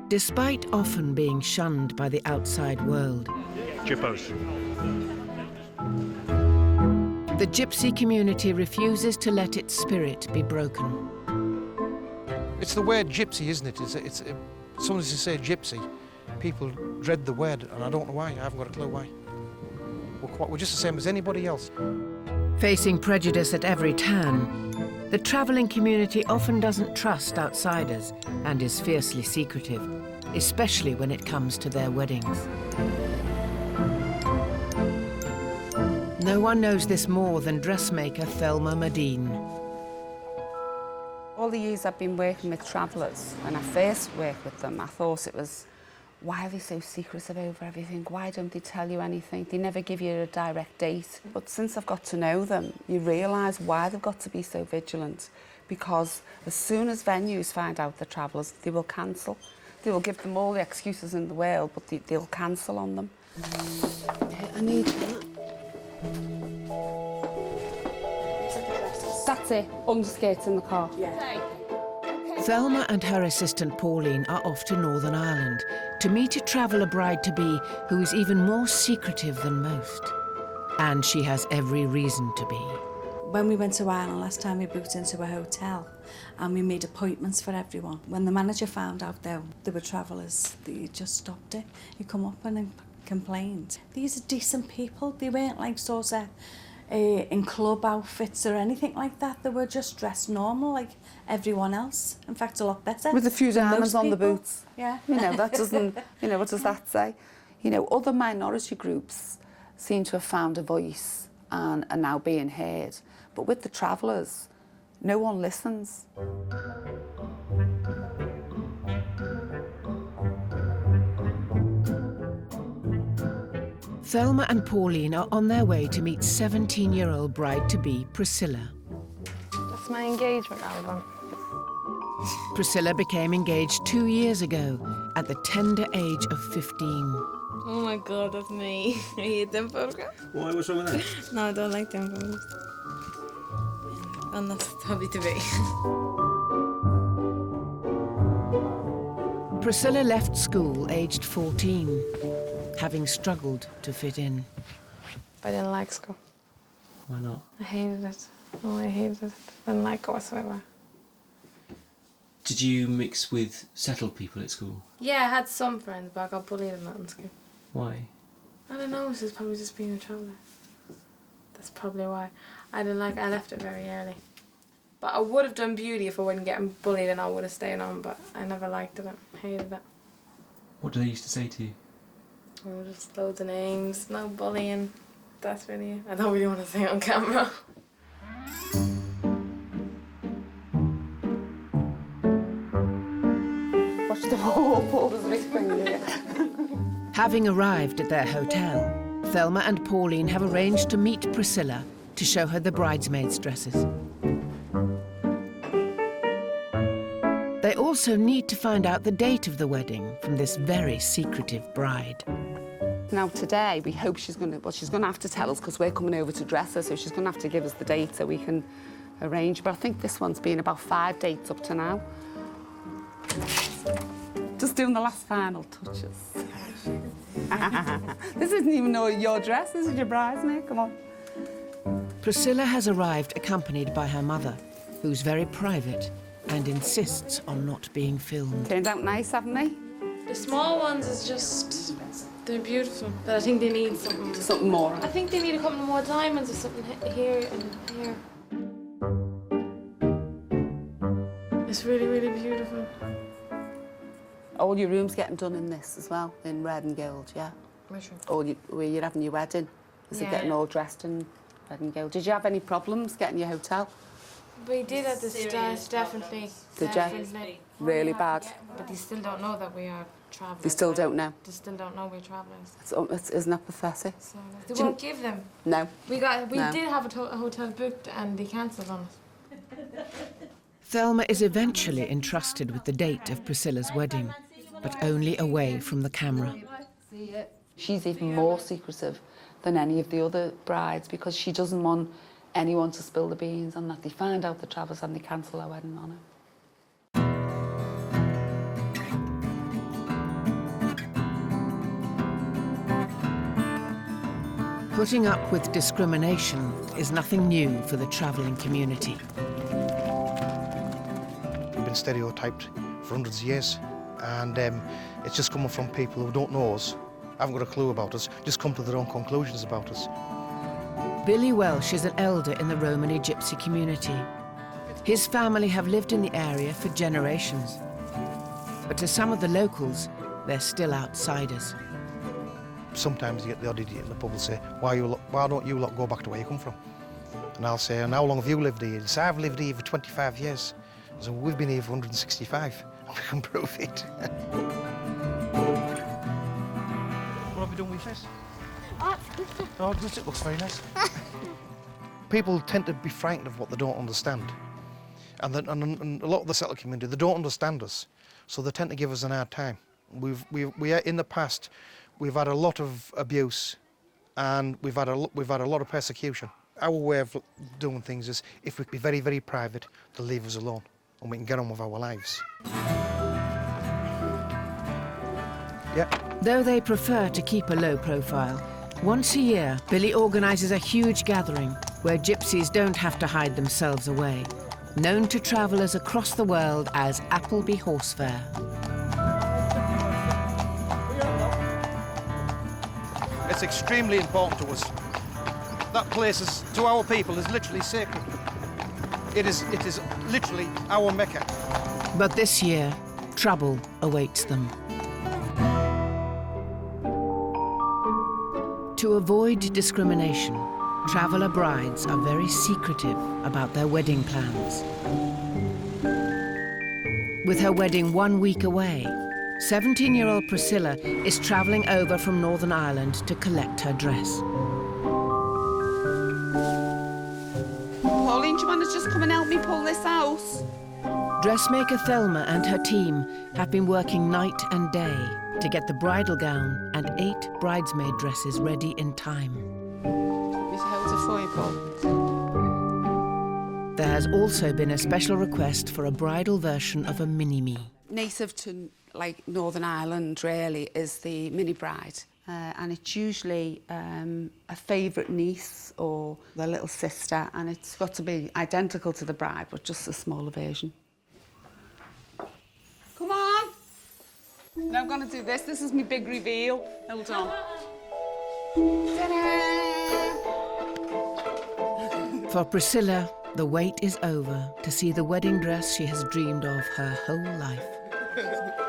Despite often being shunned by the outside world, Gyppos. the gypsy community refuses to let its spirit be broken. It's the word gypsy, isn't it? As soon as you say gypsy, people dread the word, and I don't know why. I haven't got a clue why. We're just the same as anybody else. Facing prejudice at every turn, the travelling community often doesn't trust outsiders and is fiercely secretive, especially when it comes to their weddings. No one knows this more than dressmaker Thelma Modine. All the years I've been working with travellers, when I first worked with them, I thought it was, why are they so secretive over everything? Why don't they tell you anything? They never give you a direct date. But since I've got to know them, you realise why they've got to be so vigilant. Because as soon as venues find out the travellers, they will cancel. They will give them all the excuses in the world, but they'll cancel on them. I need that. That's it, underskirts in the car. Yeah. Thelma and her assistant Pauline are off to Northern Ireland to meet a traveller bride-to-be who is even more secretive than most. And she has every reason to be. When we went to Ireland last time, we booked into a hotel and we made appointments for everyone. When the manager found out there were travellers, he just stopped it. He come up and complained. These are decent people. They weren't like sort of in club outfits or anything like that. They were just dressed normal like everyone else. In fact, a lot better. With a few diamonds on the boots. Yeah. You know, that doesn't, you know, what does that say? You know, other minority groups seem to have found a voice and are now being heard. But with the travellers, no one listens. Thelma and Pauline are on their way to meet 17-year-old bride-to-be Priscilla. That's my engagement album. Priscilla became engaged 2 years ago at the tender age of 15. Oh my God, that's me. I hate them photographs. Why? What's wrong with that? No, I don't like them photos. And that's happy to be. Priscilla left school aged 14, having struggled to fit in. I didn't like school. Why not? I hated it. Oh, I hated it. I didn't like it whatsoever. Did you mix with settled people at school? Yeah, I had some friends, but I got bullied a lot in school. Why? I don't know, it's just probably just being a traveller. That's probably why. I left it very early. But I would have done beauty if I wasn't getting bullied and I would have stayed on, but I never liked it. I hated it. What do they used to say to you? Oh, just loads of names, no bullying. That's really it. I don't really want to say it on camera. Watch the whole Paul was whispering here. Having arrived at their hotel, Thelma and Pauline have arranged to meet Priscilla to show her the bridesmaids' dresses. They also need to find out the date of the wedding from this very secretive bride. Now today, we hope she's going to have to tell us because we're coming over to dress her, so she's going to have to give us the date so we can arrange. But I think this one's been about 5 dates up to now. Just doing the last final touches. This isn't even your dress, this is your bridesmaid, come on. Priscilla has arrived accompanied by her mother, who's very private and insists on not being filmed. Turned out nice, haven't they? The small ones is just, they're beautiful, but I think they need something. Something more. I think they need a couple more diamonds or something here and here. It's really, really beautiful. All your rooms getting done in this as well, in red and gold, yeah? Which one? Or where you're having your wedding. Is it getting all dressed in red and gold? Did you have any problems getting your hotel? We did at the start, definitely. Did you? Definitely. Really bad? But they still don't know that we are travellers. They still don't know? They still don't know we're travellers. Isn't that pathetic? So they won't give them. No. We did have a hotel booked and they cancelled on it. Thelma is eventually entrusted with the date of Priscilla's wedding, but only away from the camera. She's even more secretive than any of the other brides because she doesn't want anyone to spill the beans and that they find out the travellers and they cancel their wedding on her. Putting up with discrimination is nothing new for the travelling community. We've been stereotyped for hundreds of years, and it's just coming from people who don't know us, haven't got a clue about us, just come to their own conclusions about us. Billy Welsh is an elder in the Romany Gypsy community. His family have lived in the area for generations. But to some of the locals, they're still outsiders. Sometimes you get the odd idiot in the pub and say, why don't you lot go back to where you come from? And I'll say, and how long have you lived here? They say, I've lived here for 25 years. So we've been here for 165, and we can prove it. What have you done with this? Oh, it looks very nice. People tend to be frightened of what they don't understand. And a lot of the settler community, they don't understand us, so they tend to give us an hard time. In the past, we've had a lot of abuse, and we've had a lot of persecution. Our way of doing things is, if we be very, very private, to leave us alone, and we can get on with our lives. Yeah. Though they prefer to keep a low profile, once a year, Billy organises a huge gathering where gypsies don't have to hide themselves away, known to travellers across the world as Appleby Horse Fair. It's extremely important to us. That place is, to our people, is literally sacred. It is literally our Mecca. But this year, trouble awaits them. To avoid discrimination, traveller brides are very secretive about their wedding plans. With her wedding 1 week away, 17-year-old Priscilla is travelling over from Northern Ireland to collect her dress. Pauline, do you want to just come and help me pull this out? Dressmaker Thelma and her team have been working night and day to get the bridal gown and 8 bridesmaid dresses ready in time. Just hold it for you, Paul. There has also been a special request for a bridal version of a mini-me. Native to Northern Ireland really is the mini bride, and it's usually a favourite niece or their little sister, and it's got to be identical to the bride but just a smaller version. Come on! Now I'm going to do this. This is my big reveal. Hold on. Ta-da! For Priscilla, the wait is over to see the wedding dress she has dreamed of her whole life.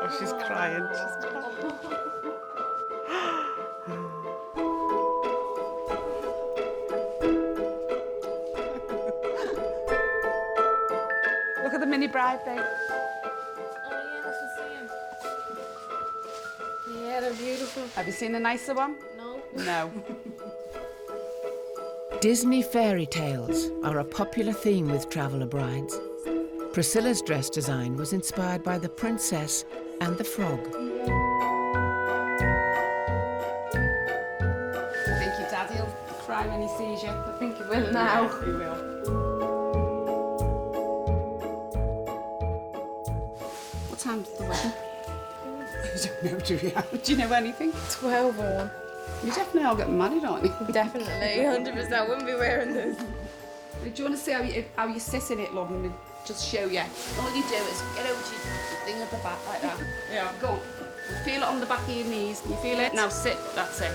Oh, she's crying. Look at the mini bride thing. Yeah, they're beautiful. Have you seen a nicer one? No. No. Disney fairy tales are a popular theme with traveller brides. Priscilla's dress design was inspired by the princess and the frog. I think your daddy will cry when he sees you. I think you will now. Yeah, he will. What time's the wedding? I don't know, do you? Do you know anything? 12 or 1. You're definitely all getting married, aren't you? Definitely, 100%. Wouldn't be wearing this. Do you want to see how you sit in it, love, and just show you? All you do is get over to your thing at the back like that. Yeah. Go on. Feel it on the back of your knees. You feel it? Now sit. That's it.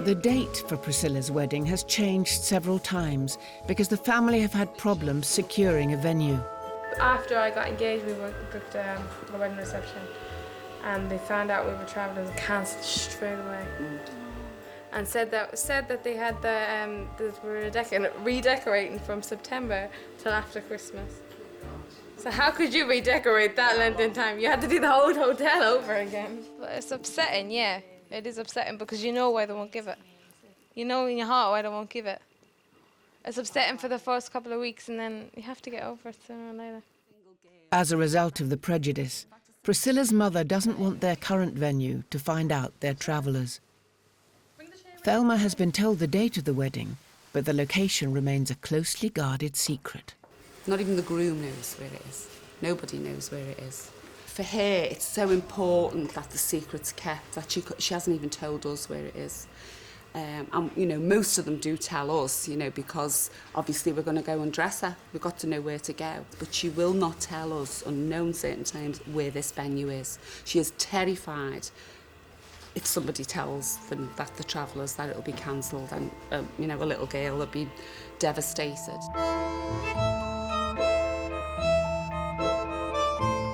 The date for Priscilla's wedding has changed several times because the family have had problems securing a venue. After I got engaged, we booked the wedding reception, and they found out we were travelling and cancelled straight away. And said that they had they were redecorating from September till after Christmas. So how could you redecorate that length in time? You had to do the whole hotel over again. But it's upsetting, yeah. It is upsetting because you know why they won't give it. You know in your heart why they won't give it. It's upsetting for the first couple of weeks, and then you have to get over it sooner or later. As a result of the prejudice, Priscilla's mother doesn't want their current venue to find out they're travellers. Thelma has been told the date of the wedding, but the location remains a closely guarded secret. Not even the groom knows where it is. Nobody knows where it is. For her, it's so important that the secret's kept, that she hasn't even told us where it is. And, you know, most of them do tell us, you know, because obviously we're going to go and dress her. We've got to know where to go. But she will not tell us, unknown certain times, where this venue is. She is terrified if somebody tells them that the travellers, that it'll be cancelled, and, you know, a little girl will be devastated.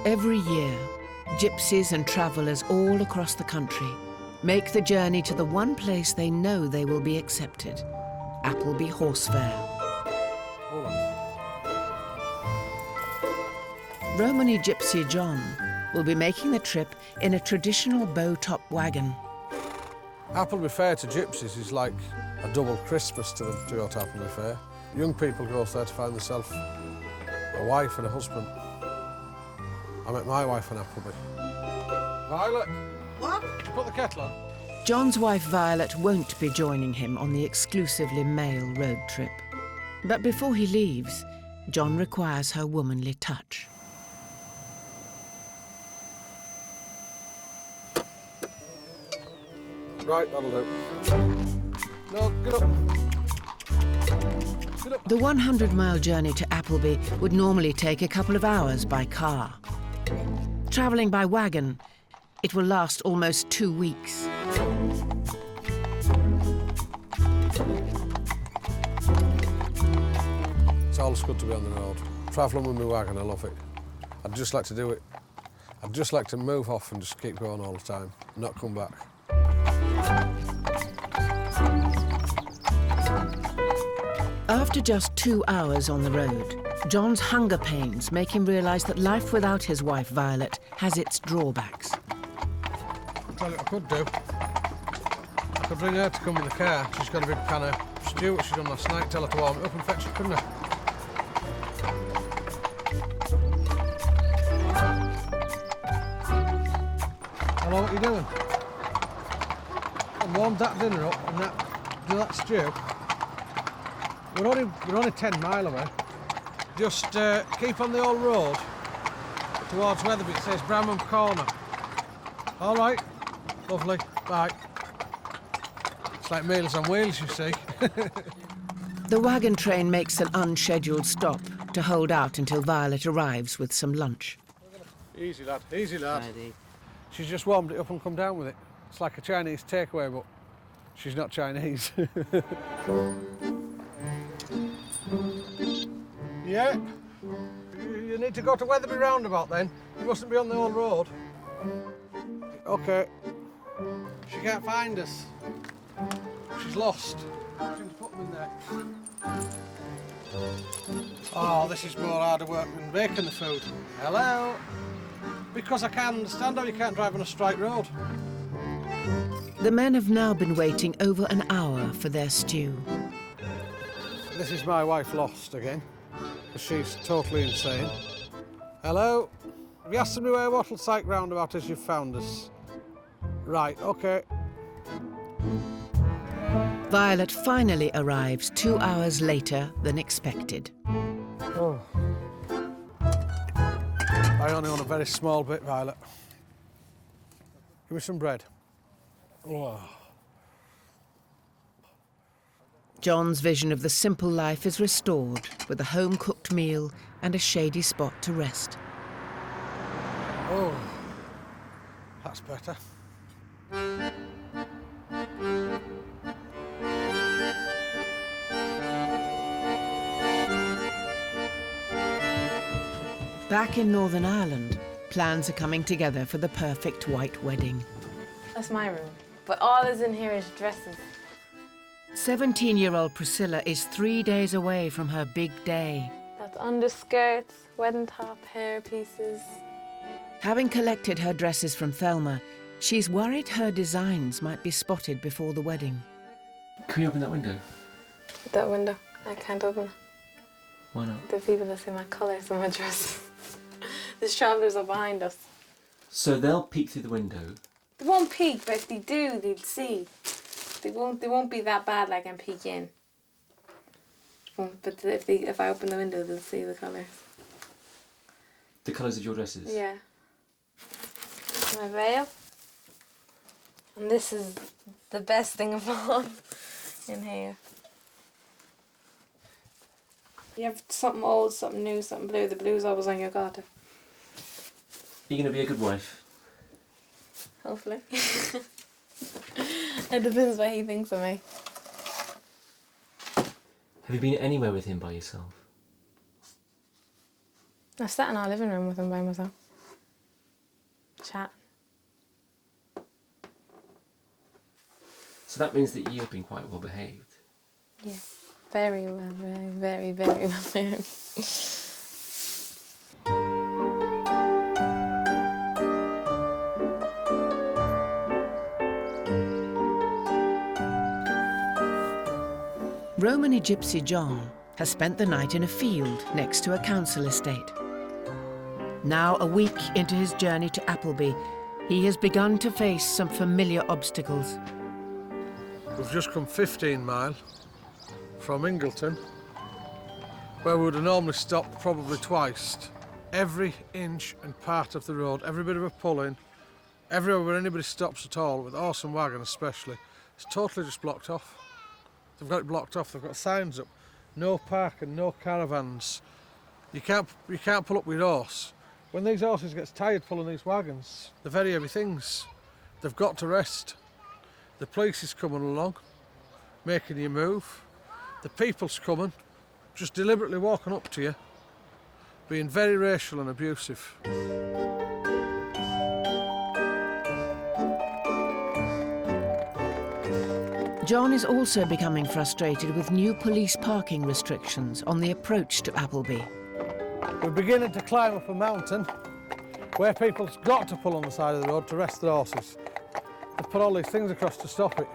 Every year, gypsies and travellers all across the country make the journey to the one place they know they will be accepted, Appleby Horse Fair. Romany gypsy John will be making the trip in a traditional bow-top wagon. Appleby Fair to gypsies is like a double Christmas to them, to go to Appleby Fair. Young people go there to find themselves a wife and a husband. I met my wife in Appleby. Violet! What? Did you put the kettle on? John's wife Violet won't be joining him on the exclusively male road trip. But before he leaves, John requires her womanly touch. Right, that'll do. No, get up. Get up. The 100-mile journey to Appleby would normally take a couple of hours by car. Travelling by wagon, it will last almost 2 weeks. It's always good to be on the road. Travelling with my wagon, I love it. I'd just like to do it. I'd just like to move off and just keep going all the time, not come back. After just 2 hours on the road, John's hunger pains make him realise that life without his wife Violet has its drawbacks. I'll tell you what I could do. I could bring her to come in the car. She's got a big pan of stew, what she done last night. Tell her to warm it up and fetch it, couldn't I? Hello, what are you doing? I warmed that dinner up and do that stew. We're only 10 mile away. Just keep on the old road towards Wetherby. It says Bramham Corner. All right, lovely, bye. It's like Meals on Wheels, you see. The wagon train makes an unscheduled stop to hold out until Violet arrives with some lunch. Easy, lad, easy, lad. She's just warmed it up and come down with it. It's like a Chinese takeaway, but she's not Chinese. Yeah? You need to go to Wetherby roundabout then. You mustn't be on the old road. OK. She can't find us. She's lost. I think to put them in there. Oh, this is more harder work than baking the food. Hello? Because I can't understand how you can't drive on a straight road. The men have now been waiting over an hour for their stew. This is my wife lost again. She's totally insane. Hello? Have you asked them where Wattleside roundabout is you've found us? Right, OK. Violet finally arrives 2 hours later than expected. Oh. I only want a very small bit, Violet. Give me some bread. Oh. John's vision of the simple life is restored with a home-cooked meal and a shady spot to rest. Oh, that's better. Back in Northern Ireland, plans are coming together for the perfect white wedding. That's my room. But all that's in here is dresses. 17-year-old Priscilla is 3 days away from her big day. That's underskirts, wedding top, hair pieces. Having collected her dresses from Thelma, she's worried her designs might be spotted before the wedding. Can we open that window? That window, I can't open it. Why not? The people that see my colours and my dresses. The travellers are behind us. So they'll peek through the window. They won't peek, but if they do, they'll see. They won't be that bad like I'm peek in. But if I open the window, they'll see the colours. The colours of your dresses? Yeah. My veil. And this is the best thing of all in here. You have something old, something new, something blue. The blue's always on your garter. Are you going to be a good wife? Hopefully. It depends what he thinks of me. Have you been anywhere with him by yourself? I sat in our living room with him by myself. Chat. So that means that you've been quite well behaved. Yeah. Very well, very well behaved. Romany gypsy John has spent the night in a field next to a council estate. Now, a week into his journey to Appleby, he has begun to face some familiar obstacles. We've just come 15 mile from Ingleton, where we would have normally stopped probably twice. Every inch and part of the road, every bit of a pull-in, everywhere where anybody stops at all, with horse and wagon especially, it's totally just blocked off. They've got it blocked off, they've got signs up, no parking, no caravans. You can't pull up with your horse. When these horses get tired pulling these wagons, they're very heavy things. They've got to rest. The police is coming along, making you move. The people's coming, just deliberately walking up to you, being very racial and abusive. John is also becoming frustrated with new police parking restrictions on the approach to Appleby. We're beginning to climb up a mountain where people's got to pull on the side of the road to rest their horses. They've put all these things across to stop it.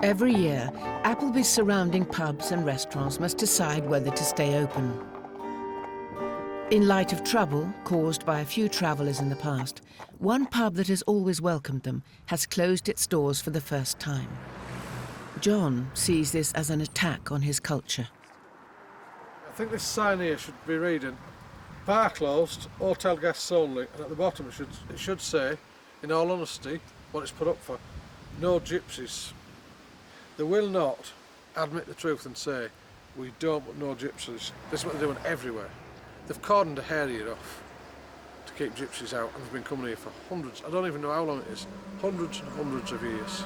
Every year, Appleby's surrounding pubs and restaurants must decide whether to stay open. In light of trouble caused by a few travellers in the past, one pub that has always welcomed them has closed its doors for the first time. John sees this as an attack on his culture. I think this sign here should be reading, bar closed, hotel guests only, and at the bottom it should say, in all honesty, what it's put up for, no gypsies. They will not admit the truth and say, we don't want no gypsies. This is what they're doing everywhere. They've cordoned the area off to keep gypsies out, and they've been coming here for hundreds, I don't even know how long it is, hundreds and hundreds of years.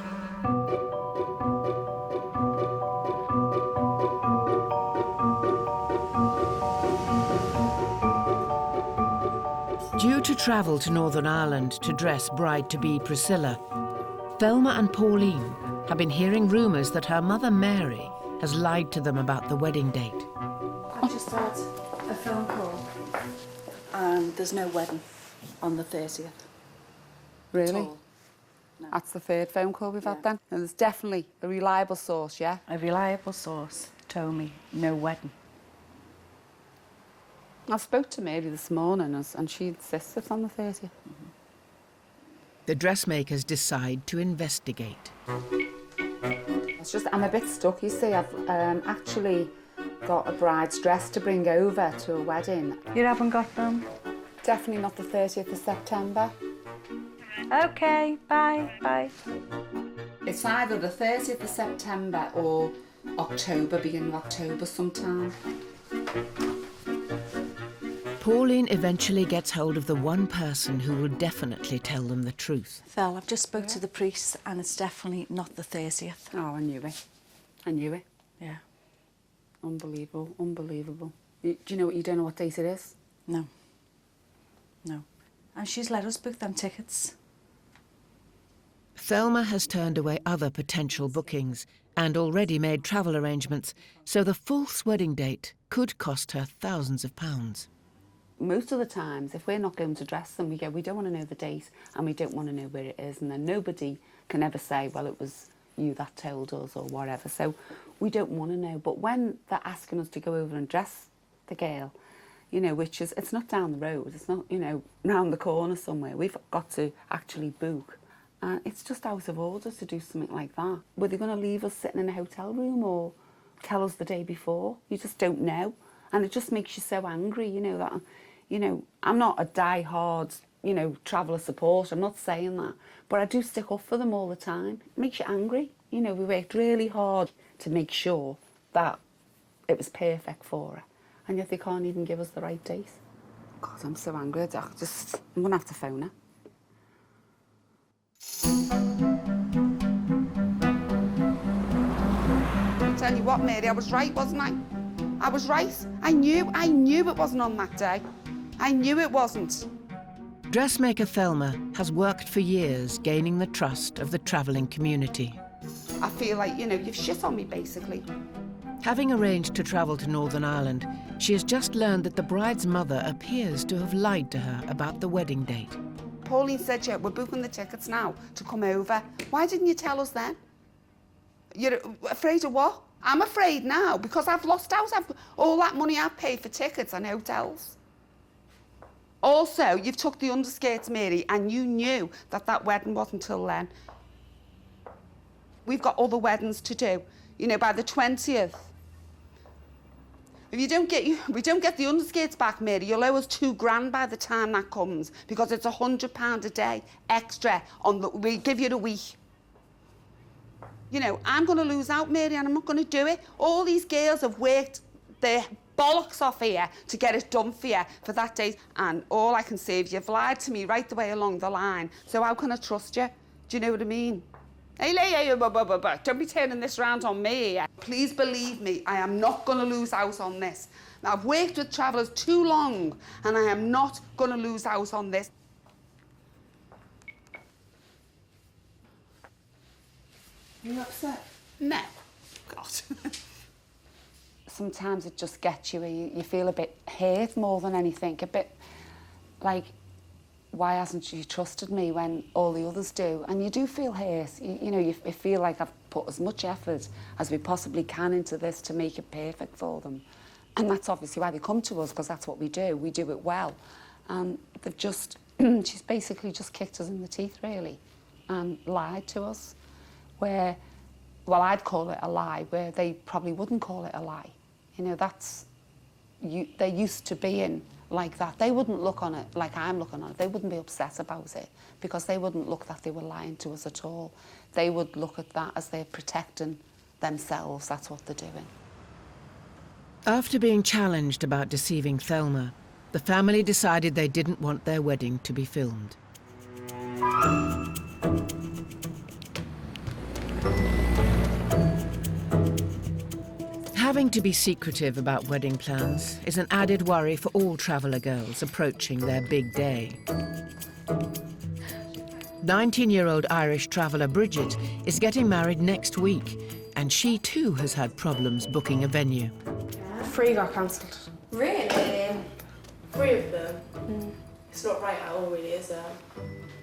Due to travel to Northern Ireland to dress bride-to-be Priscilla, Thelma and Pauline have been hearing rumours that her mother Mary has lied to them about the wedding date. I just had a phone call and there's no wedding on the 30th. Really? No. That's the third phone call we've had then. And there's definitely a reliable source, yeah? A reliable source told me no wedding. I spoke to Mary this morning and she insists it's on the 30th. The dressmakers decide to investigate. It's just, I'm a bit stuck, you see. I've actually got a bride's dress to bring over to a wedding. You haven't got them? Definitely not the 30th of September. Okay, bye, bye. It's either the 30th of September or October, beginning of October sometime. Pauline eventually gets hold of the one person who will definitely tell them the truth. Phil, I've just spoke to the priest and it's definitely not the 30th. Oh, I knew it. I knew it. Yeah. Unbelievable, unbelievable. Do you know what, you don't know what date it is? No. No. And she's let us book them tickets. Thelma has turned away other potential bookings and already made travel arrangements, so the false wedding date could cost her thousands of pounds. Most of the times, if we're not going to dress them, we go, we don't want to know the date and we don't want to know where it is, and then nobody can ever say, well, it was you that told us or whatever. So we don't want to know. But when they're asking us to go over and dress the girl, you know, which is, it's not down the road, it's not, you know, round the corner somewhere. We've got to actually book. And it's just out of order to do something like that. Were they going to leave us sitting in a hotel room or tell us the day before? You just don't know. And it just makes you so angry, you know, that, you know, I'm not a die-hard you know, traveller support. I'm not saying that. But I do stick up for them all the time. It makes you angry. You know, we worked really hard to make sure that it was perfect for her. And yet they can't even give us the right date. God, I'm so angry. I'm going to have to phone her. I'll tell you what, Mary, I was right, wasn't I? I was right. I knew it wasn't on that day. I knew it wasn't. Dressmaker Thelma has worked for years gaining the trust of the travelling community. I feel like, you know, you've shit on me, basically. Having arranged to travel to Northern Ireland, she has just learned that the bride's mother appears to have lied to her about the wedding date. Pauline said, yeah, we're booking the tickets now to come over. Why didn't you tell us then? You're afraid of what? I'm afraid now because I've lost out. All that money I've paid for tickets and hotels. Also, you've took the underskirts, Mary, and you knew that that wedding wasn't till then. We've got other weddings to do, you know, by the 20th. If we don't get the underskirts back, Mary, you'll owe us £2,000 by the time that comes because it's £100 a day extra we give you a week. You know, I'm going to lose out, Mary, and I'm not going to do it. All these girls have worked their bollocks off here to get it done for you for that day, and all I can say is you've lied to me right the way along the line, so how can I trust you? Do you know what I mean? Hey, don't be turning this round on me. Please believe me, I am not going to lose out on this. Now, I've worked with travellers too long, and I am not going to lose out on this. Are you upset? No. God. Sometimes it just gets you where you feel a bit hurt more than anything, a bit like, why hasn't she trusted me when all the others do? And you do feel hurt. You know, you feel like I've put as much effort as we possibly can into this to make it perfect for them. And that's obviously why they come to us, because that's what we do. We do it well. And they've just, she's basically just kicked us in the teeth, really, and lied to us. Where, well, I'd call it a lie, where they probably wouldn't call it a lie. You know, they're used to being like that. They wouldn't look on it like I'm looking on it. They wouldn't be upset about it because they wouldn't look that they were lying to us at all. They would look at that as they're protecting themselves. That's what they're doing. After being challenged about deceiving Thelma, the family decided they didn't want their wedding to be filmed. Having to be secretive about wedding plans is an added worry for all traveller girls approaching their big day. 19-year-old Irish traveller Bridget is getting married next week, and she too has had problems booking a venue. 3 got cancelled. Really? 3 of them? Mm. It's not right at all, really, is it?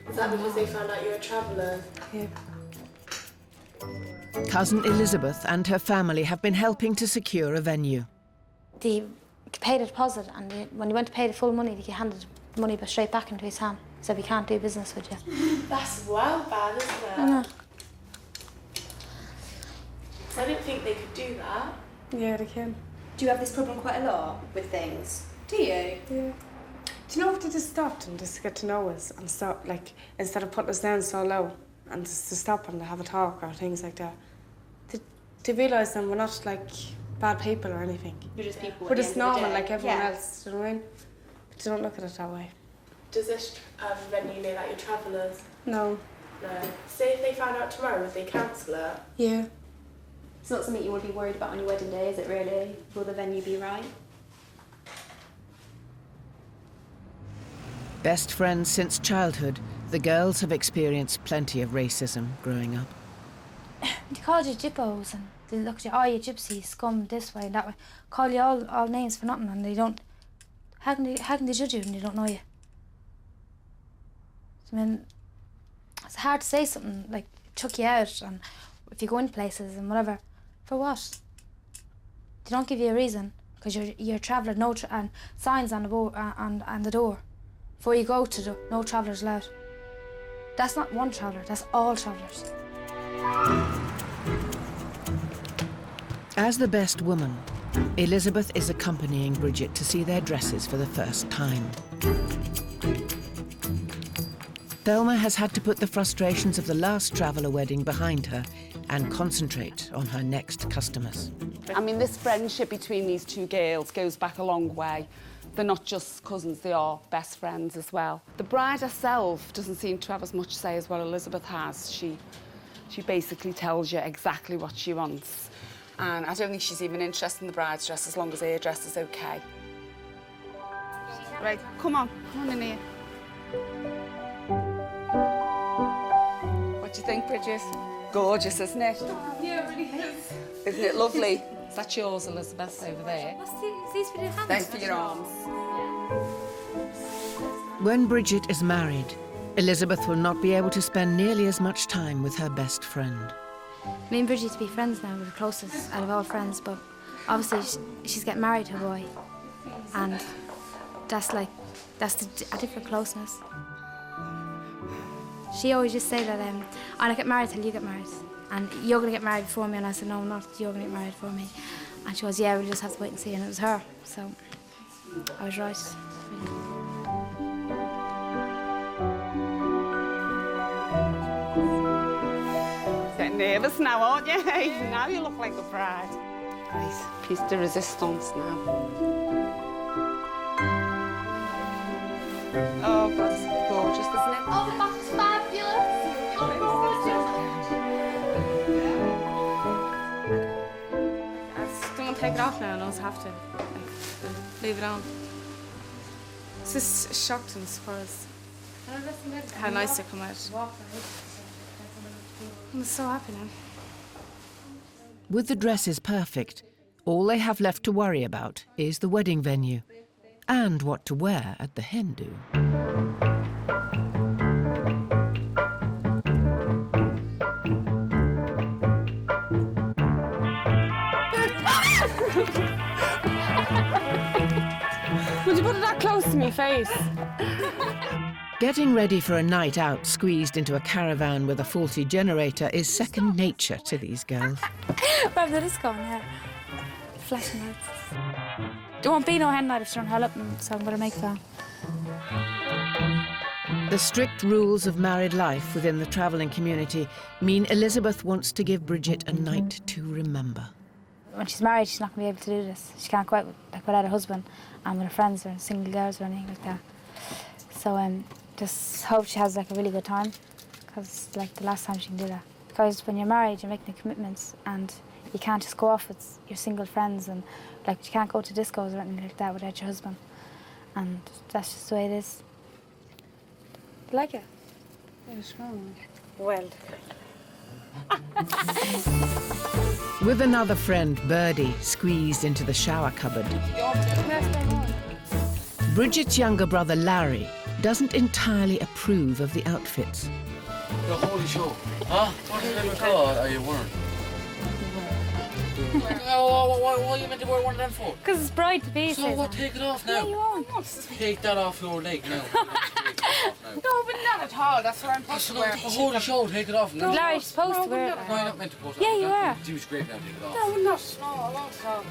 Is that because they found out you're a traveller? Yeah. Cousin Elizabeth and her family have been helping to secure a venue. They paid a deposit, and when you went to pay the full money, they handed the money straight back into his hand. So we can't do business with you. That's well bad, isn't it? I know. I didn't think they could do that. Yeah, they can. Do you have this problem quite a lot with things? Do you? Yeah. Do you know if they just stopped and just get to know us and stop, like, instead of putting us down so low and just to stop and to have a talk or things like that, they realise then we're not, like, bad people or anything. You're just people. We're just normal like everyone yeah. else, do you know what I mean? But they don't look at it that way. Does this venue know that you're travellers? No. No. Say if they found out tomorrow, would they cancel it? Yeah. It's not something you would be worried about on your wedding day, is it really? Will the venue be right? Best friends since childhood, the girls have experienced plenty of racism growing up. They called you Gyppos, and they look at you, oh, you gypsy, scum, this way and that way. Call you all names for nothing, and they don't... How can they judge you when they don't know you? I mean, it's hard to say something, like, chuck you out, and if you go in places and whatever. For what? They don't give you a reason, because you're a traveller, and signs on the on the door. Before you go to the no travellers allowed. That's not one traveller, that's all travellers. As the best woman, Elizabeth is accompanying Bridget to see their dresses for the first time. Thelma has had to put the frustrations of the last traveller wedding behind her and concentrate on her next customers. I mean, this friendship between these two girls goes back a long way. They're not just cousins, they are best friends as well. The bride herself doesn't seem to have as much say as what Elizabeth has. She basically tells you exactly what she wants. And I don't think she's even interested in the bride's dress as long as her dress is okay. Right, come on in here. What do you think, Bridget? Gorgeous, isn't it? Yeah, it really is. Isn't it lovely? Is that yours, Elizabeth, over there? These for your hands? Thanks for your arms. When Bridget is married, Elizabeth will not be able to spend nearly as much time with her best friend. Me and Bridget to be friends now, we're the closest out of all friends, but obviously she's getting married to a boy, and that's a different closeness. She always just say that I don't get married till you get married, and you're going to get married before me, and I said, no, I'm not, you're going to get married before me. And she goes, yeah, we'll just have to wait and see, and it was her, so I was right. Getting nervous now, aren't you? Now you look like a bride. Right, piece de resistance now. Oh, God, it's gorgeous, isn't it? Oh, the back is fabulous. You're gorgeous. I just don't want to take it off now, and I also have to leave it on. It's just shocked and surprised how nice they come out. I'm so happy now. With the dresses perfect, all they have left to worry about is the wedding venue and what to wear at the hen do. Would you put it that close to my face? Getting ready for a night out squeezed into a caravan with a faulty generator is second nature to these girls. Where did this go now? Flashing lights. There won't be no hen night if she don't hurl up, so I'm going to make that. The strict rules of married life within the travelling community mean Elizabeth wants to give Bridget a night to remember. When she's married, she's not going to be able to do this. She can't go out without her husband and with her friends or single girls or anything like that. So just hope she has a really good time, because the last time she can do that. Because when you're married, you're making commitments, and you can't just go off with your single friends, and you can't go to discos or anything like that without your husband. And that's just the way it is. You like it? Well. With another friend, Birdie, squeezed into the shower cupboard, Bridget's younger brother, Larry, doesn't entirely approve of the outfits. The holy show. Huh? What did you call? Are you wearing? What are you meant to wear one of them for? Because it's bride to be. So what? Take it off now. Yeah, you won't. Take that off your leg now. No, but not at all. That's what I'm supposed to wear. The holy show. Take it off now. Larry's supposed to wear it. No, you're not meant to put it on. Yeah, you are. She was great now. Take it off. No, I'm not. No, I won't stop.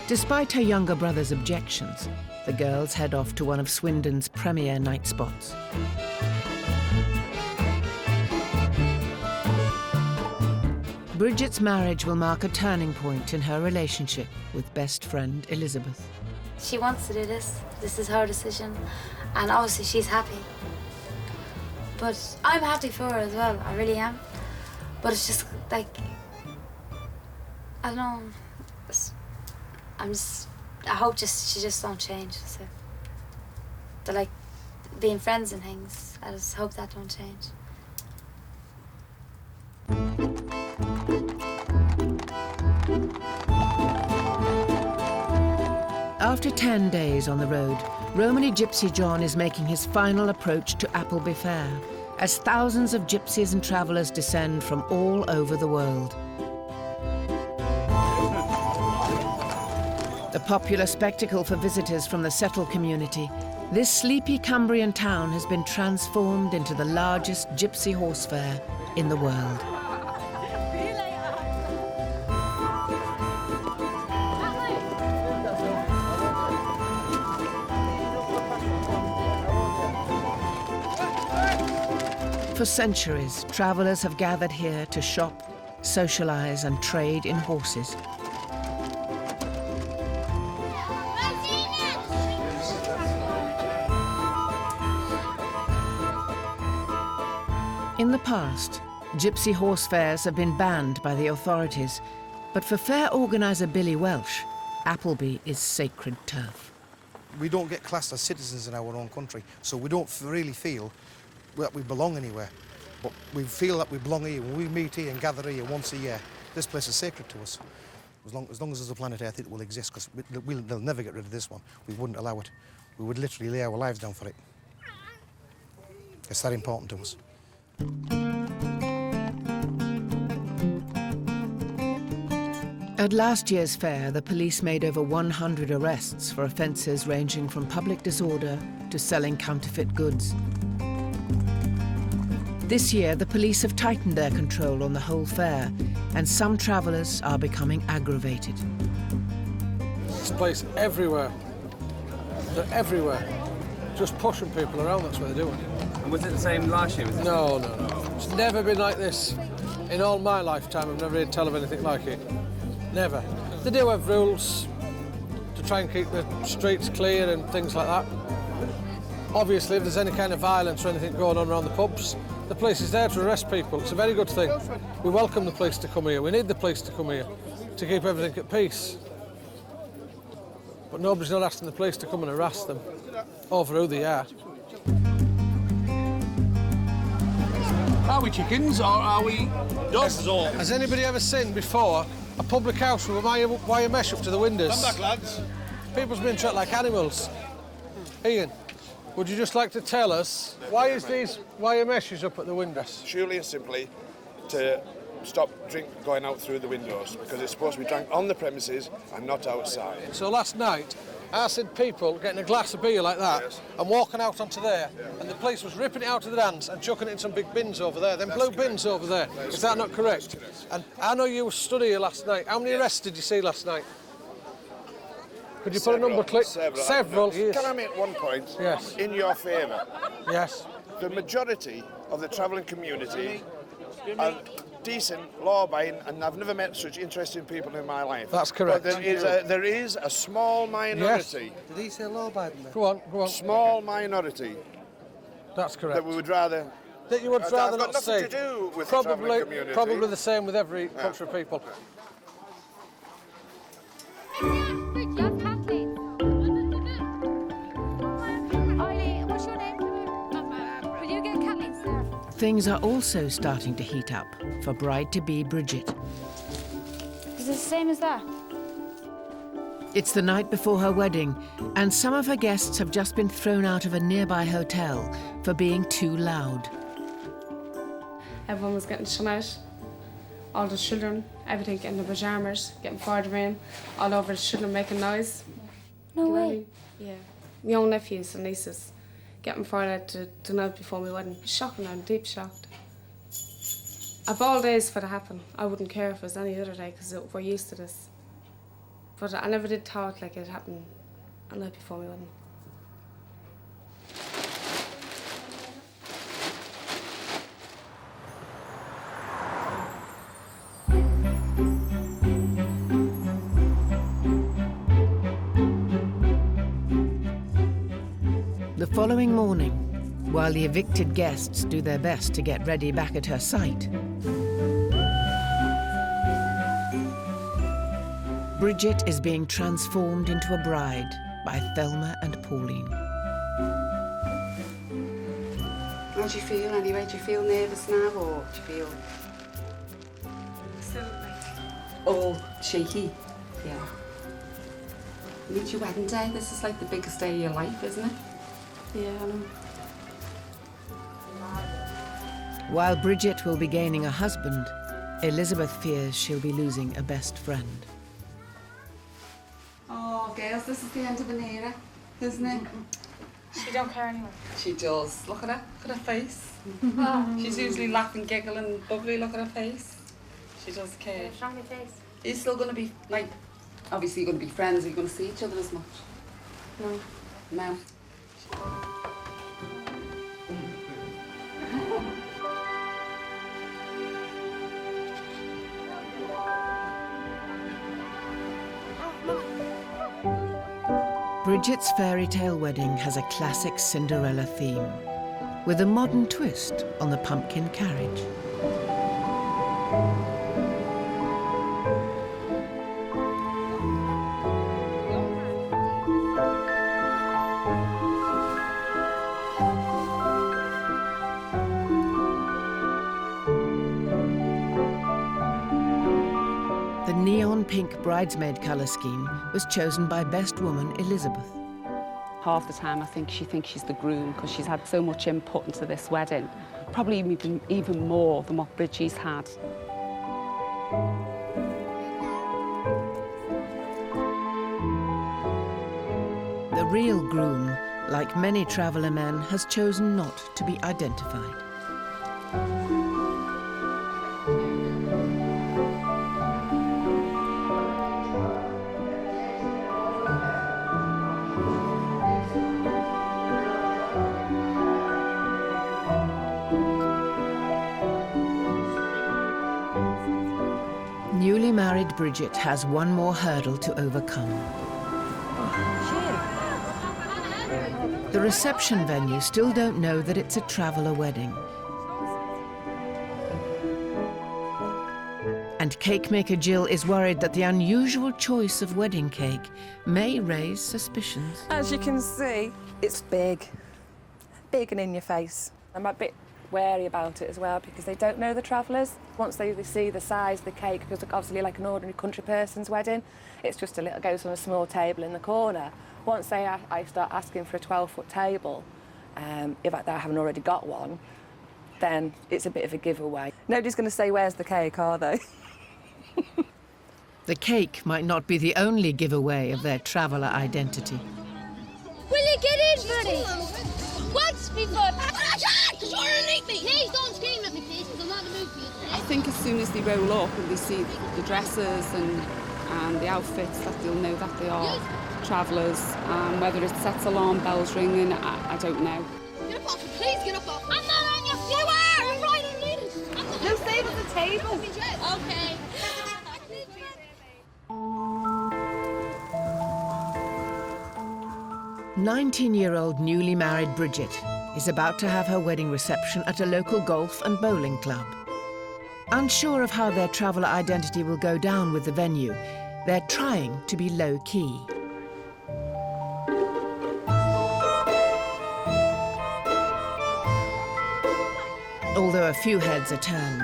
Despite her younger brother's objections, the girls head off to one of Swindon's premier night spots. Bridget's marriage will mark a turning point in her relationship with best friend Elizabeth. She wants to do this. This is her decision. And obviously she's happy. But I'm happy for her as well. I really am. But it's just I don't know. I hope she just don't change. So they're being friends and things. I just hope that don't change. After 10 days on the road, Romany Gypsy John is making his final approach to Appleby Fair, as thousands of gypsies and travellers descend from all over the world. The popular spectacle for visitors from the settled community, this sleepy Cumbrian town has been transformed into the largest gypsy horse fair in the world. For centuries, travellers have gathered here to shop, socialise and trade in horses. In the past, gypsy horse fairs have been banned by the authorities, but for fair organiser Billy Welsh, Appleby is sacred turf. We don't get classed as citizens in our own country, so we don't really feel that we belong anywhere. But we feel that we belong here. When we meet here and gather here once a year, this place is sacred to us. As long as there's a planet Earth, it will exist, because they'll never get rid of this one. We wouldn't allow it. We would literally lay our lives down for it. It's that important to us. At last year's fair, the police made over 100 arrests for offences ranging from public disorder to selling counterfeit goods. This year, the police have tightened their control on the whole fair, and some travellers are becoming aggravated. This place everywhere. They're everywhere. Just pushing people around, that's what they're doing. And was it the same last year? No. It's never been like this. In all my lifetime, I've never heard tell of anything like it. Never. They do have rules to try and keep the streets clear and things like that. Obviously, if there's any kind of violence or anything going on around the pubs, the police is there to arrest people. It's a very good thing. We welcome the police to come here. We need the police to come here to keep everything at peace. But nobody's not asking the police to come and harass them over who they are. Are we chickens or are we dogs? Has anybody ever seen before a public house with a wire mesh up to the windows? Come back, lads. People's been treated like animals. Ian, would you just like to tell us why is these wire meshes up at the windows? Surely and simply to stop drink going out through the windows, because it's supposed to be drank on the premises and not outside. So last night, I seen people getting a glass of beer like that and walking out onto there, and the police was ripping it out of the hands and chucking it in some big bins over there, them blue bins over there. Is that not correct? And I know you were stood here last night. How many arrests did you see last night? Could you put a number, click? Several. Yes. Can I make one point? Yes. In your favour? Yes. The majority of the travelling community are decent, law-abiding, and I've never met such interesting people in my life. That's correct. But there is a small minority. Yes. Did he say law-abiding? Go on. Small minority. That's correct. That we would rather... That you would rather not see. Nothing to do with the travelling community. Probably the same with every country of people. Things are also starting to heat up for bride-to-be Bridget. Is it the same as that? It's the night before her wedding, and some of her guests have just been thrown out of a nearby hotel for being too loud. Everyone was getting shut out. All the children, everything getting the pyjamas, getting fired in, all over the children making noise. No way. Yeah. My own nephews and nieces getting fired out the night before my wedding. Shocking, I'm deep shocked. Of all days for it to happen, I wouldn't care if it was any other day because we're used to this. But I never did thought like it happened the night before my wedding. The following morning, while the evicted guests do their best to get ready back at her site, Bridget is being transformed into a bride by Thelma and Pauline. How do you feel anyway? Do you feel nervous now, or do you feel... Still all shaky? Yeah. It's your wedding day. This is like the biggest day of your life, isn't it? Yeah, I know. While Bridget will be gaining a husband, Elizabeth fears she'll be losing a best friend. Oh, girls, this is the end of an era, isn't it? She don't care anyway. She does. Look at her. Look at her face. She's usually laughing, giggling, bubbly. Look at her face. She does care. What's wrong with your face? Are you still going to be, like, obviously you're going to be friends. Are you going to see each other as much? No. No. Bridget's fairy tale wedding has a classic Cinderella theme, with a modern twist on the pumpkin carriage. The neon pink bridesmaid colour scheme was chosen by best woman Elizabeth. Half the time I think she thinks she's the groom because she's had so much input into this wedding. Probably even more than what Bridget's had. The real groom, like many traveller men, has chosen not to be identified. Newly married Bridget has one more hurdle to overcome. The reception venue still don't know that it's a traveller wedding. And cake maker Jill is worried that the unusual choice of wedding cake may raise suspicions. As you can see, it's big and in your face. I'm a bit wary about it as well because they don't know the travellers. Once they see the size of the cake, because obviously like an ordinary country person's wedding, it's just a little, goes on a small table in the corner. Once I start asking for a 12-foot table, if I haven't already got one, then it's a bit of a giveaway. Nobody's going to say, where's the cake, are they? The cake might not be the only giveaway of their traveller identity. Will you get in, buddy? Once before. Because you're underneath me. Please don't scream at me, please, because I'm not in the mood for you today. I think as soon as they roll up and they see the dresses and the outfits, that they'll know that they are travellers. Whether it sets alarm bells ringing, I don't know. Get up off me, please get up off me. I'm not on your feet. You are! I'm right underneath it. No, save at the table. Okay. 19-year-old newly married Bridget is about to have her wedding reception at a local golf and bowling club. Unsure of how their traveller identity will go down with the venue, they're trying to be low-key. Although a few heads are turned,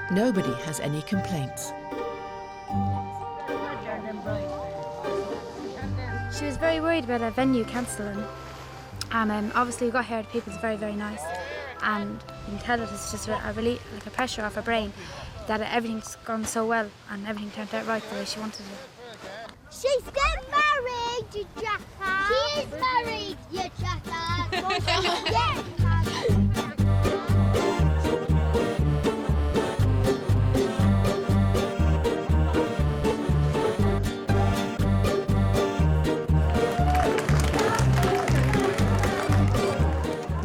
nobody has any complaints. She was very worried about a venue cancelling. And obviously we got here, the people's very, very nice. And you can tell that it's just a relief, like a pressure off her brain, that everything's gone so well and everything turned out right the way she wanted it. She's getting married, you jackass. She is married, you jackass. Yeah.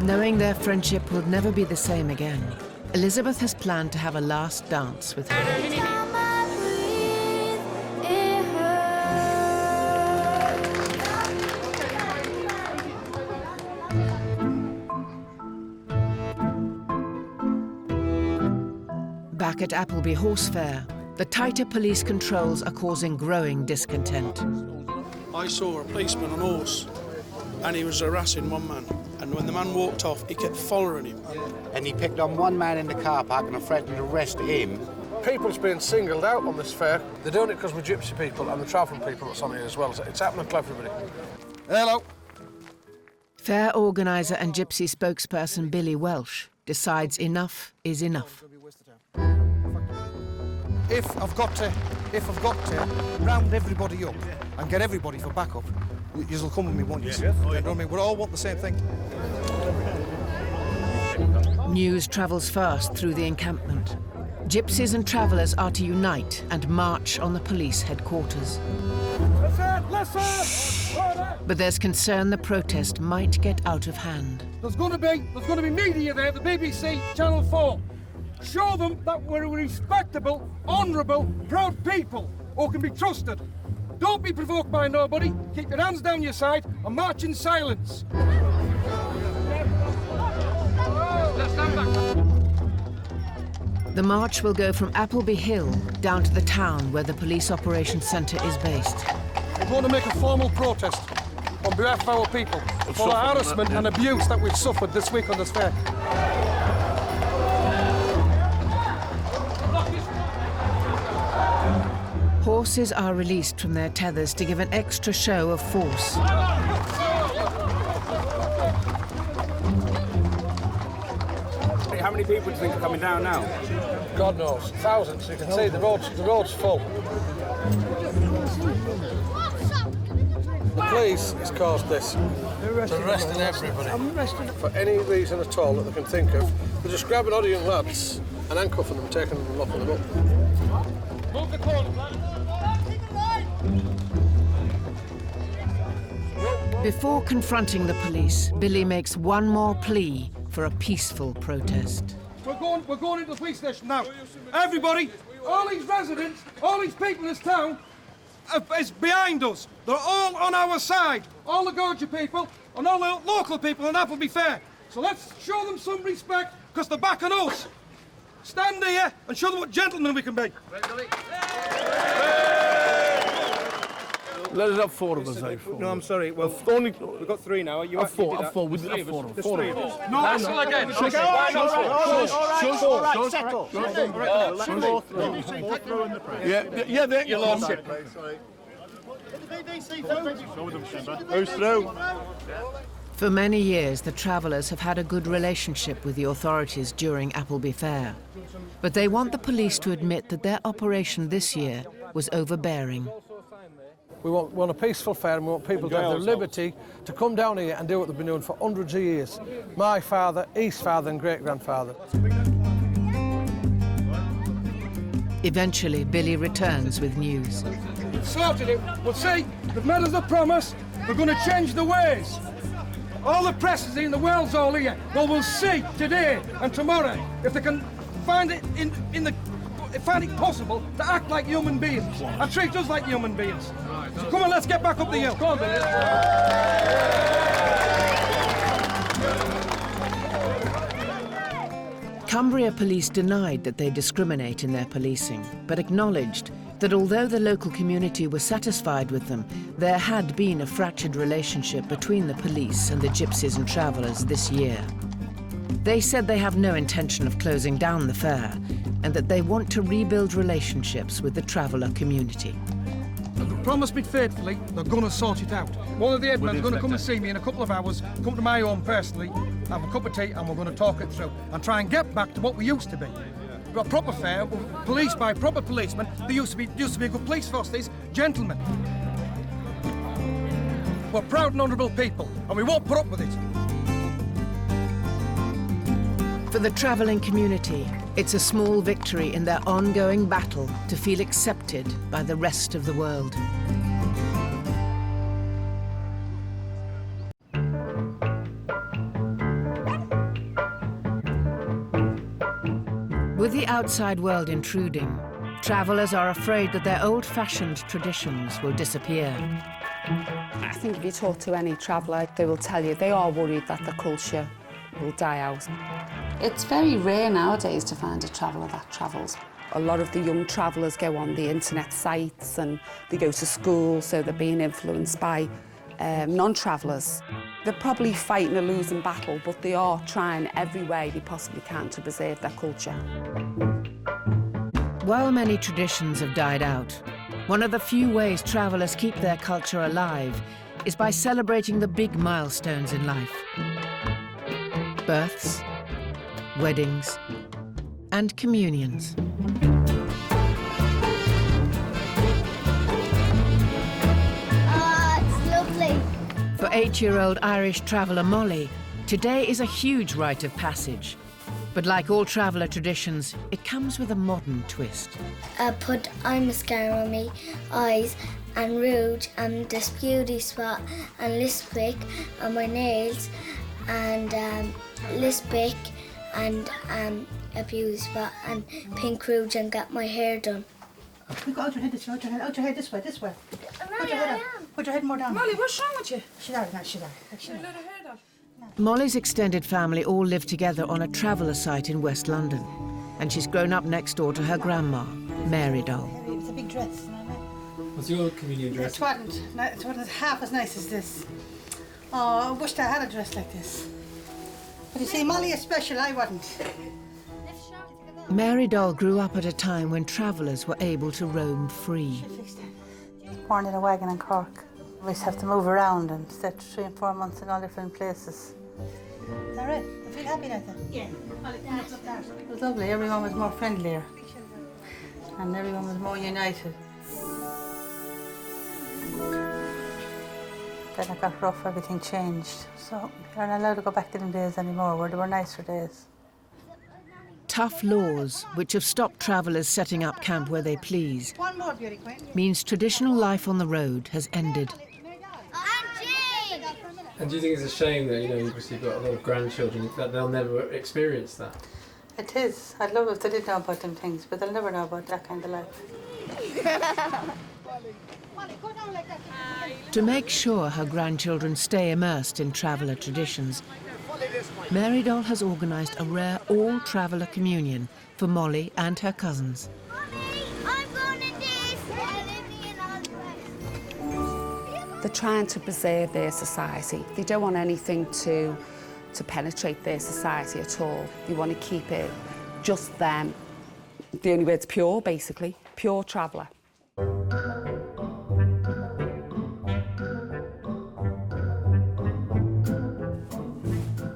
Knowing their friendship will never be the same again, Elizabeth has planned to have a last dance with her. Back at Appleby Horse Fair, the tighter police controls are causing growing discontent. I saw a policeman on a horse and he was harassing one man. And when the man walked off, he kept following him. And he picked on one man in the car park and threatened to arrest him. People's being singled out on this fair. They're doing it because we're gypsy people and the travelling people that's on here as well. It's happening to everybody. Hello. Fair organiser and gypsy spokesperson Billy Welsh decides enough is enough. If I've got to round everybody up and get everybody for backup, you'll come with me, won't you? You know what I mean? We all want the same thing. News travels fast through the encampment. Gypsies and travellers are to unite and march on the police headquarters. But there's concern the protest might get out of hand. There's going to be media there, the BBC, Channel 4. Show them that we're respectable, honourable, proud people who can be trusted. Don't be provoked by nobody. Keep your hands down your side and march in silence. Stand back. The march will go from Appleby Hill down to the town where the police operations centre is based. We're going to make a formal protest on behalf of our people for the harassment and abuse that we've suffered this week on this fair. Horses are released from their tethers to give an extra show of force. How many people do you think are coming down now? God knows, thousands. You can see the road's full. The police has caused this. They're arresting everybody. For any reason at all that they can think of. They're just grabbing all the young lads and handcuffing them, taking them and locking them up. Move the corner, Before confronting the police, Billy makes one more plea for a peaceful protest. We're going into the police station now. Everybody, all these residents, all these people in this town is behind us. They're all on our side. All the Gorgia people and all the local people in Appleby Fair. So let's show them some respect because they're backing us. Stand here and show them what gentlemen we can be. Let us have four of us, though. No, I'm sorry. Well, we've got three now. You have four. We did have four. There's three of us. No, wrestle again. Shush. Yeah, there you lost it. Who's through? For many years, the travellers have had a good relationship with the authorities during Appleby Fair. But they want the police to admit that their operation this year was overbearing. We want a peaceful fair and we want people to have their liberty to come down here and do what they've been doing for hundreds of years. My father, his father and great-grandfather. Eventually, Billy returns with news. We've sorted it. We'll see. They've made us a promise. We're going to change the ways. All the press is in the world's all here. Well, we'll see today and tomorrow if they can find it find it possible to act like human beings and treat us like human beings. So come on, let's get back up the hill. Come on, Billy. Cumbria police denied that they discriminate in their policing, but acknowledged that although the local community was satisfied with them, there had been a fractured relationship between the police and the gypsies and travellers this year. They said they have no intention of closing down the fair and that they want to rebuild relationships with the traveller community. They promised me faithfully they're going to sort it out. One of the headmen is going to come and see me in a couple of hours, come to my home personally, have a cup of tea and we're going to talk it through and try and get back to what we used to be. We've got a proper fair, policed by proper policemen. There used to be a good police force, these gentlemen. We're proud and honourable people and we won't put up with it. For the travelling community, it's a small victory in their ongoing battle to feel accepted by the rest of the world. With the outside world intruding, travellers are afraid that their old-fashioned traditions will disappear. I think if you talk to any traveller, they will tell you they are worried that the culture will die out. It's very rare nowadays to find a traveller that travels. A lot of the young travellers go on the internet sites and they go to school, so they're being influenced by non-travellers. They're probably fighting a losing battle, but they are trying every way they possibly can to preserve their culture. While many traditions have died out, one of the few ways travellers keep their culture alive is by celebrating the big milestones in life. Births, weddings, and communions. It's lovely. For 8-year-old Irish traveller Molly, today is a huge rite of passage. But like all traveller traditions, it comes with a modern twist. I put eye mascara on me eyes and rouge and this beauty spot and lipstick on my nails and lipstick and a beauty spot and pink rouge and got my hair done. Out your head this way, out your head this way. Put your head more down. Molly, what's wrong with you? Sit down, now, sit down. Should I let her hair down? Molly's extended family all live together on a traveller site in West London, and she's grown up next door to her grandma, Mary Doll. It's a big dress. What's your communion dress? It wasn't half as nice as this. Oh, I wished I had a dress like this. But you see, Molly is special, I wasn't. Mary Doll grew up at a time when travellers were able to roam free. Born in a wagon in Cork. We used to have to move around and stay 3 and 4 months in all different places. Is that right? You feel happy like that? Yeah. It was lovely. Everyone was more friendlier. And everyone was more united. Then it got rough, everything changed. So we aren't allowed to go back to them days anymore, where they were nicer days. Tough laws, which have stopped travellers setting up camp where they please, One more, beauty queen. means traditional life on the road has ended. And do you think it's a shame that, you've obviously got a lot of grandchildren, that they'll never experience that? It is. I'd love if they did know about them things, but they'll never know about that kind of life. To make sure her grandchildren stay immersed in traveller traditions, Mary Doll has organised a rare all-traveller communion for Molly and her cousins. They're trying to preserve their society. They don't want anything to penetrate their society at all. They want to keep it just them. The only word's pure, basically. Pure traveller.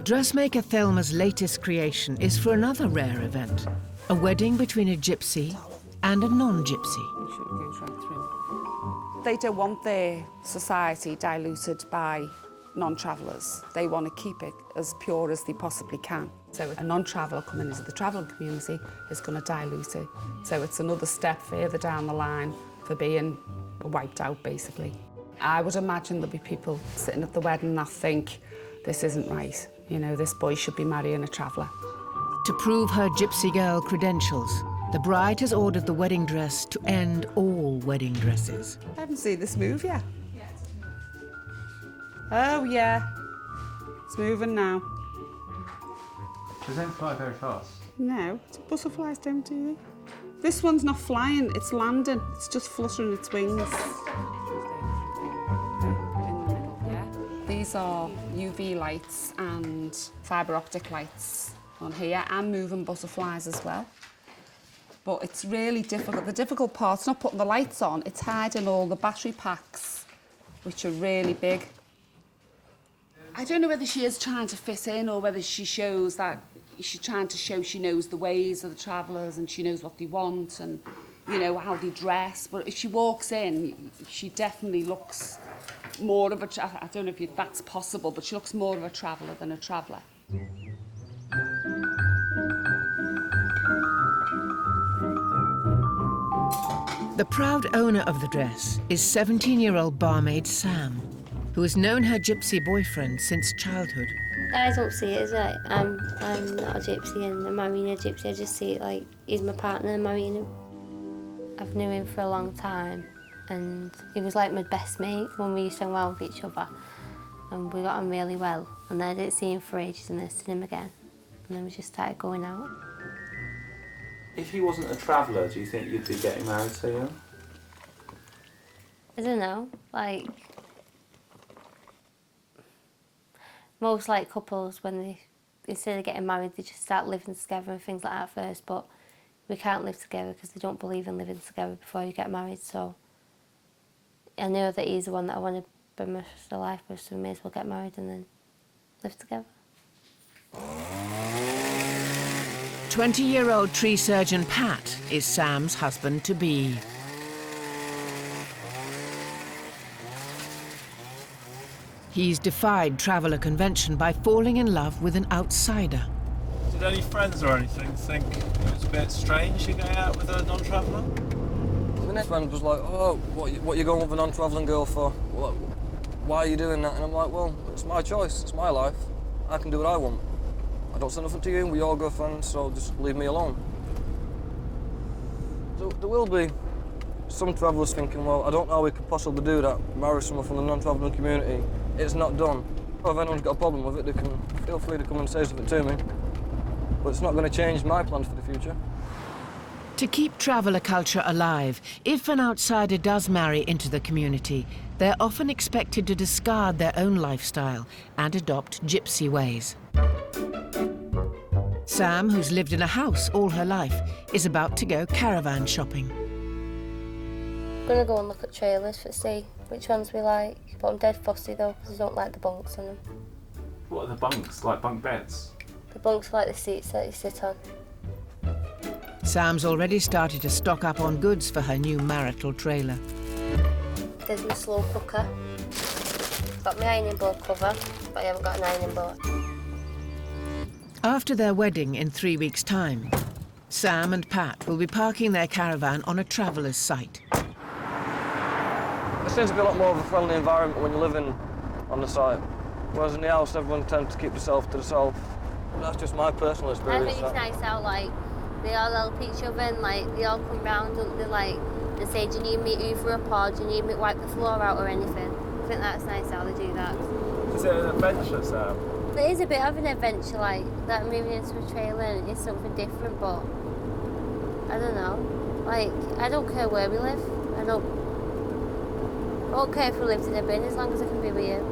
Dressmaker Thelma's latest creation is for another rare event, a wedding between a gypsy and a non-gypsy. They don't want their society diluted by non-travellers. They want to keep it as pure as they possibly can. So a non-traveller coming into the travelling community is going to dilute it. So it's another step further down the line for being wiped out, basically. I would imagine there'll be people sitting at the wedding that think, this isn't right. This boy should be marrying a traveller. To prove her gypsy girl credentials, the bride has ordered the wedding dress to end all wedding dresses. I haven't seen this move yet. Oh, yeah. It's moving now. Does that fly very fast? No, butterflies don't do they? This one's not flying, it's landing. It's just fluttering its wings. These are UV lights and fibre optic lights on here, and moving butterflies as well. But it's really difficult. The difficult part's not putting the lights on, it's hiding all the battery packs, which are really big. I don't know whether she is trying to fit in or whether she shows that she's trying to show she knows the ways of the travellers and she knows what they want and, how they dress. But if she walks in, she definitely looks more of a, I don't know if that's possible, but she looks more of a traveller than a traveller. The proud owner of the dress is 17-year-old barmaid Sam, who has known her gypsy boyfriend since childhood. I don't see it as like I'm not a gypsy and I'm marrying a gypsy. I just see it like he's my partner and marrying him. I've known him for a long time and he was like my best mate when we used to hang around with each other and we got on really well. And then I didn't see him for ages and then I seen him again and then we just started going out. If he wasn't a traveller, do you think you'd be getting married so young? I don't know, like most like couples when they instead of getting married they just start living together and things like that first, but we can't live together because they don't believe in living together before you get married, so I know that he's the one that I want to spend my rest of the life with, so we may as well get married and then live together. 20-year-old tree surgeon Pat is Sam's husband-to-be. He's defied traveller convention by falling in love with an outsider. Did any friends or anything think it was a bit strange you going out with a non-traveller? The next friend was like, oh, what are you going with a non-travelling girl for? Why are you doing that? And I'm like, well, it's my choice, it's my life. I can do what I want. I don't say nothing to you, we're all good friends, so just leave me alone. So there will be some travellers thinking, well, I don't know how we could possibly do that, marry someone from the non-travelling community. It's not done. If anyone's got a problem with it, they can feel free to come and say something to me. But it's not going to change my plans for the future. To keep traveller culture alive, if an outsider does marry into the community, they're often expected to discard their own lifestyle and adopt gypsy ways. Sam, who's lived in a house all her life, is about to go caravan shopping. I'm going to go and look at trailers to see which ones we like, but I'm dead fussy though, because I don't like the bunks in them. What are the bunks? Like bunk beds? The bunks are like the seats that you sit on. Sam's already started to stock up on goods for her new marital trailer. There's my slow cooker. Got my ironing board cover, but I haven't got an ironing board. After their wedding in 3 weeks' time, Sam and Pat will be parking their caravan on a traveller's site. There seems to be a lot more of a friendly environment when you're living on the site. Whereas in the house, everyone tends to keep themselves to themselves. That's just my personal experience. I think it's nice how, like, they all help each other and, like, they all come round and they, like, they say, do you need me to hoover up or do you need me to wipe the floor out or anything? I think that's nice how they do that. Is it an adventure, Sam? It is a bit of an adventure, like, that moving into a trailer and it's something different, but I don't know. Like, I don't care where we live. I don't care if we lived in a bin as long as I can be with you.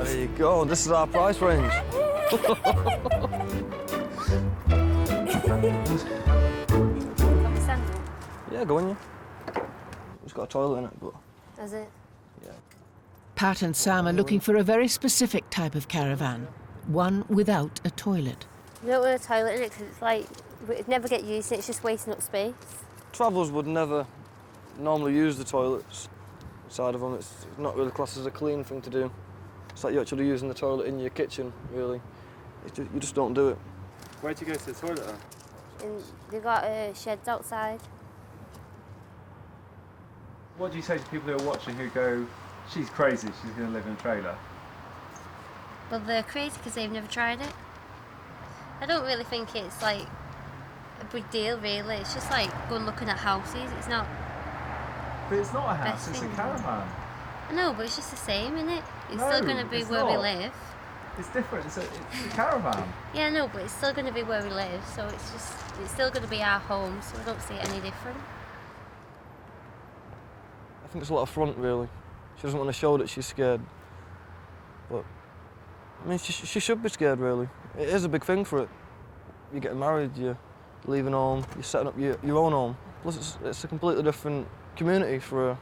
There you go, this is our price range. Yeah, go in, yeah. It's got a toilet in it, but... Does it? Yeah. Pat and Sam are looking for a very specific type of caravan, one without a toilet. You don't want a toilet in it because it's like, it'd never get used and it's just wasting up space. Travellers would never normally use the toilets inside of them. It's not really classed as a clean thing to do. It's like you're actually using the toilet in your kitchen, really. You just don't do it. Where'd you go to the toilet then? They've got sheds outside. What do you say to people who are watching who go, she's crazy, she's going to live in a trailer? Well, they're crazy because they've never tried it. I don't really think it's like a big deal, really. It's just like going looking at houses. It's not. But it's not a house, it's a caravan. I know, but it's just the same, isn't it? It's No, still going to be it's where we not. live. It's different, it's a caravan. Yeah, I know, but it's still going to be where we live, so it's still going to be our home, so I don't see it any different. I think it's a lot of front, really. She doesn't want to show that she's scared. But, I mean, she should be scared, really. It is a big thing for it. You're getting married, you're leaving home, you're setting up your own home. Plus, it's a completely different community for her.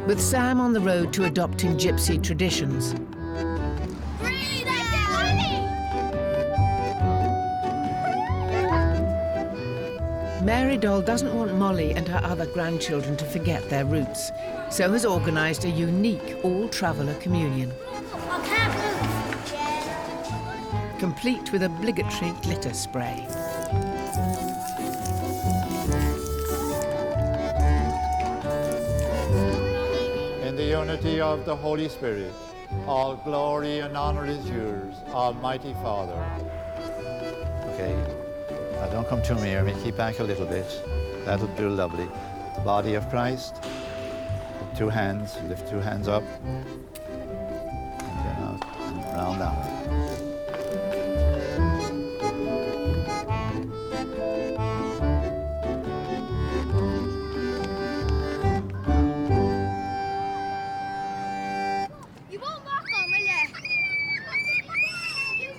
With Sam on the road to adopting gypsy traditions, Mary Doll doesn't want Molly and her other grandchildren to forget their roots, so has organised a unique all-traveller communion. Complete with obligatory glitter spray. In the unity of the Holy Spirit, all glory and honor is yours, Almighty Father. Okay, now don't come too near me, keep back a little bit. That would do lovely. Body of Christ, 2 hands, lift 2 hands up. Okay, now round down.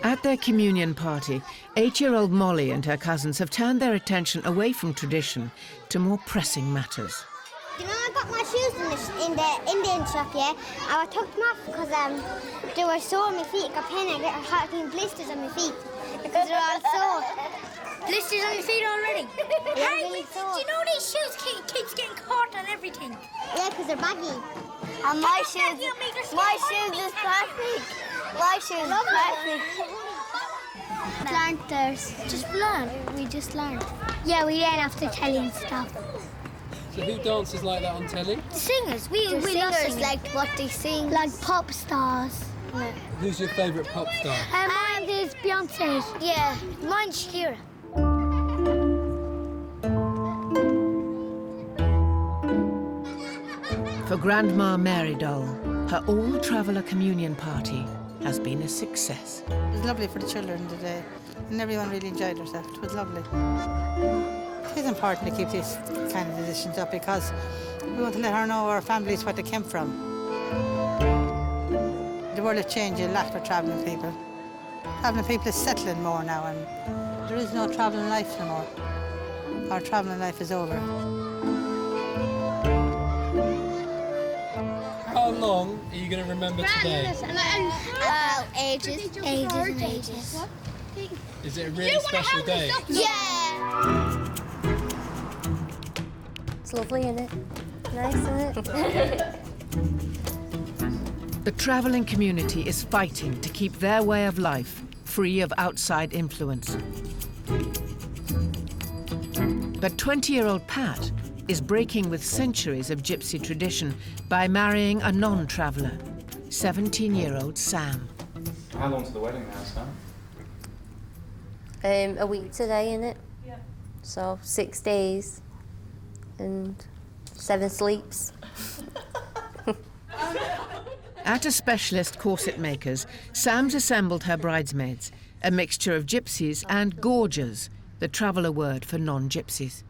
At their communion party, 8-year-old Molly and her cousins have turned their attention away from tradition to more pressing matters. You know, I got my shoes in the Indian shop, yeah, and I took them off because they were sore on my feet. I got pain and I got blisters on my feet because they're all sore. Blisters on your feet already? Yeah, Hey, really sore. do you know these shoes keeps getting caught on everything? Yeah, because they're baggy. And my shoes is plastic. My shoes is plastic. Learned theirs. Just learn. We just learned. Yeah, we learn after telly and stuff. So who dances like that on telly? The singers. We love singers singing. like what they sing. Like pop stars. No. Who's your favourite pop star? Mine is Beyonce. Yeah, mine's Shakira. For Grandma Mary Doll, her all-traveller communion party has been a success. It was lovely for the children today, and everyone really enjoyed herself. It was lovely. It is important to keep these kind of traditions up because we want to let her know our families what they came from. The world has changed a lot for travelling people. Travelling people is settling more now, and there is no travelling life no more. Our travelling life is over. How long are you going to remember today? Ages and ages. Is it a really special day? Yeah! It's lovely, isn't it? Nice, isn't it? The travelling community is fighting to keep their way of life free of outside influence. But 20-year-old Pat is breaking with centuries of gypsy tradition by marrying a non-traveller, 17-year-old Sam. How long's the wedding now, Sam? A week today, innit? Yeah. So 6 days and 7 sleeps. At a specialist corset maker's, Sam's assembled her bridesmaids, a mixture of gypsies and gorgers, the traveller word for non-gypsies.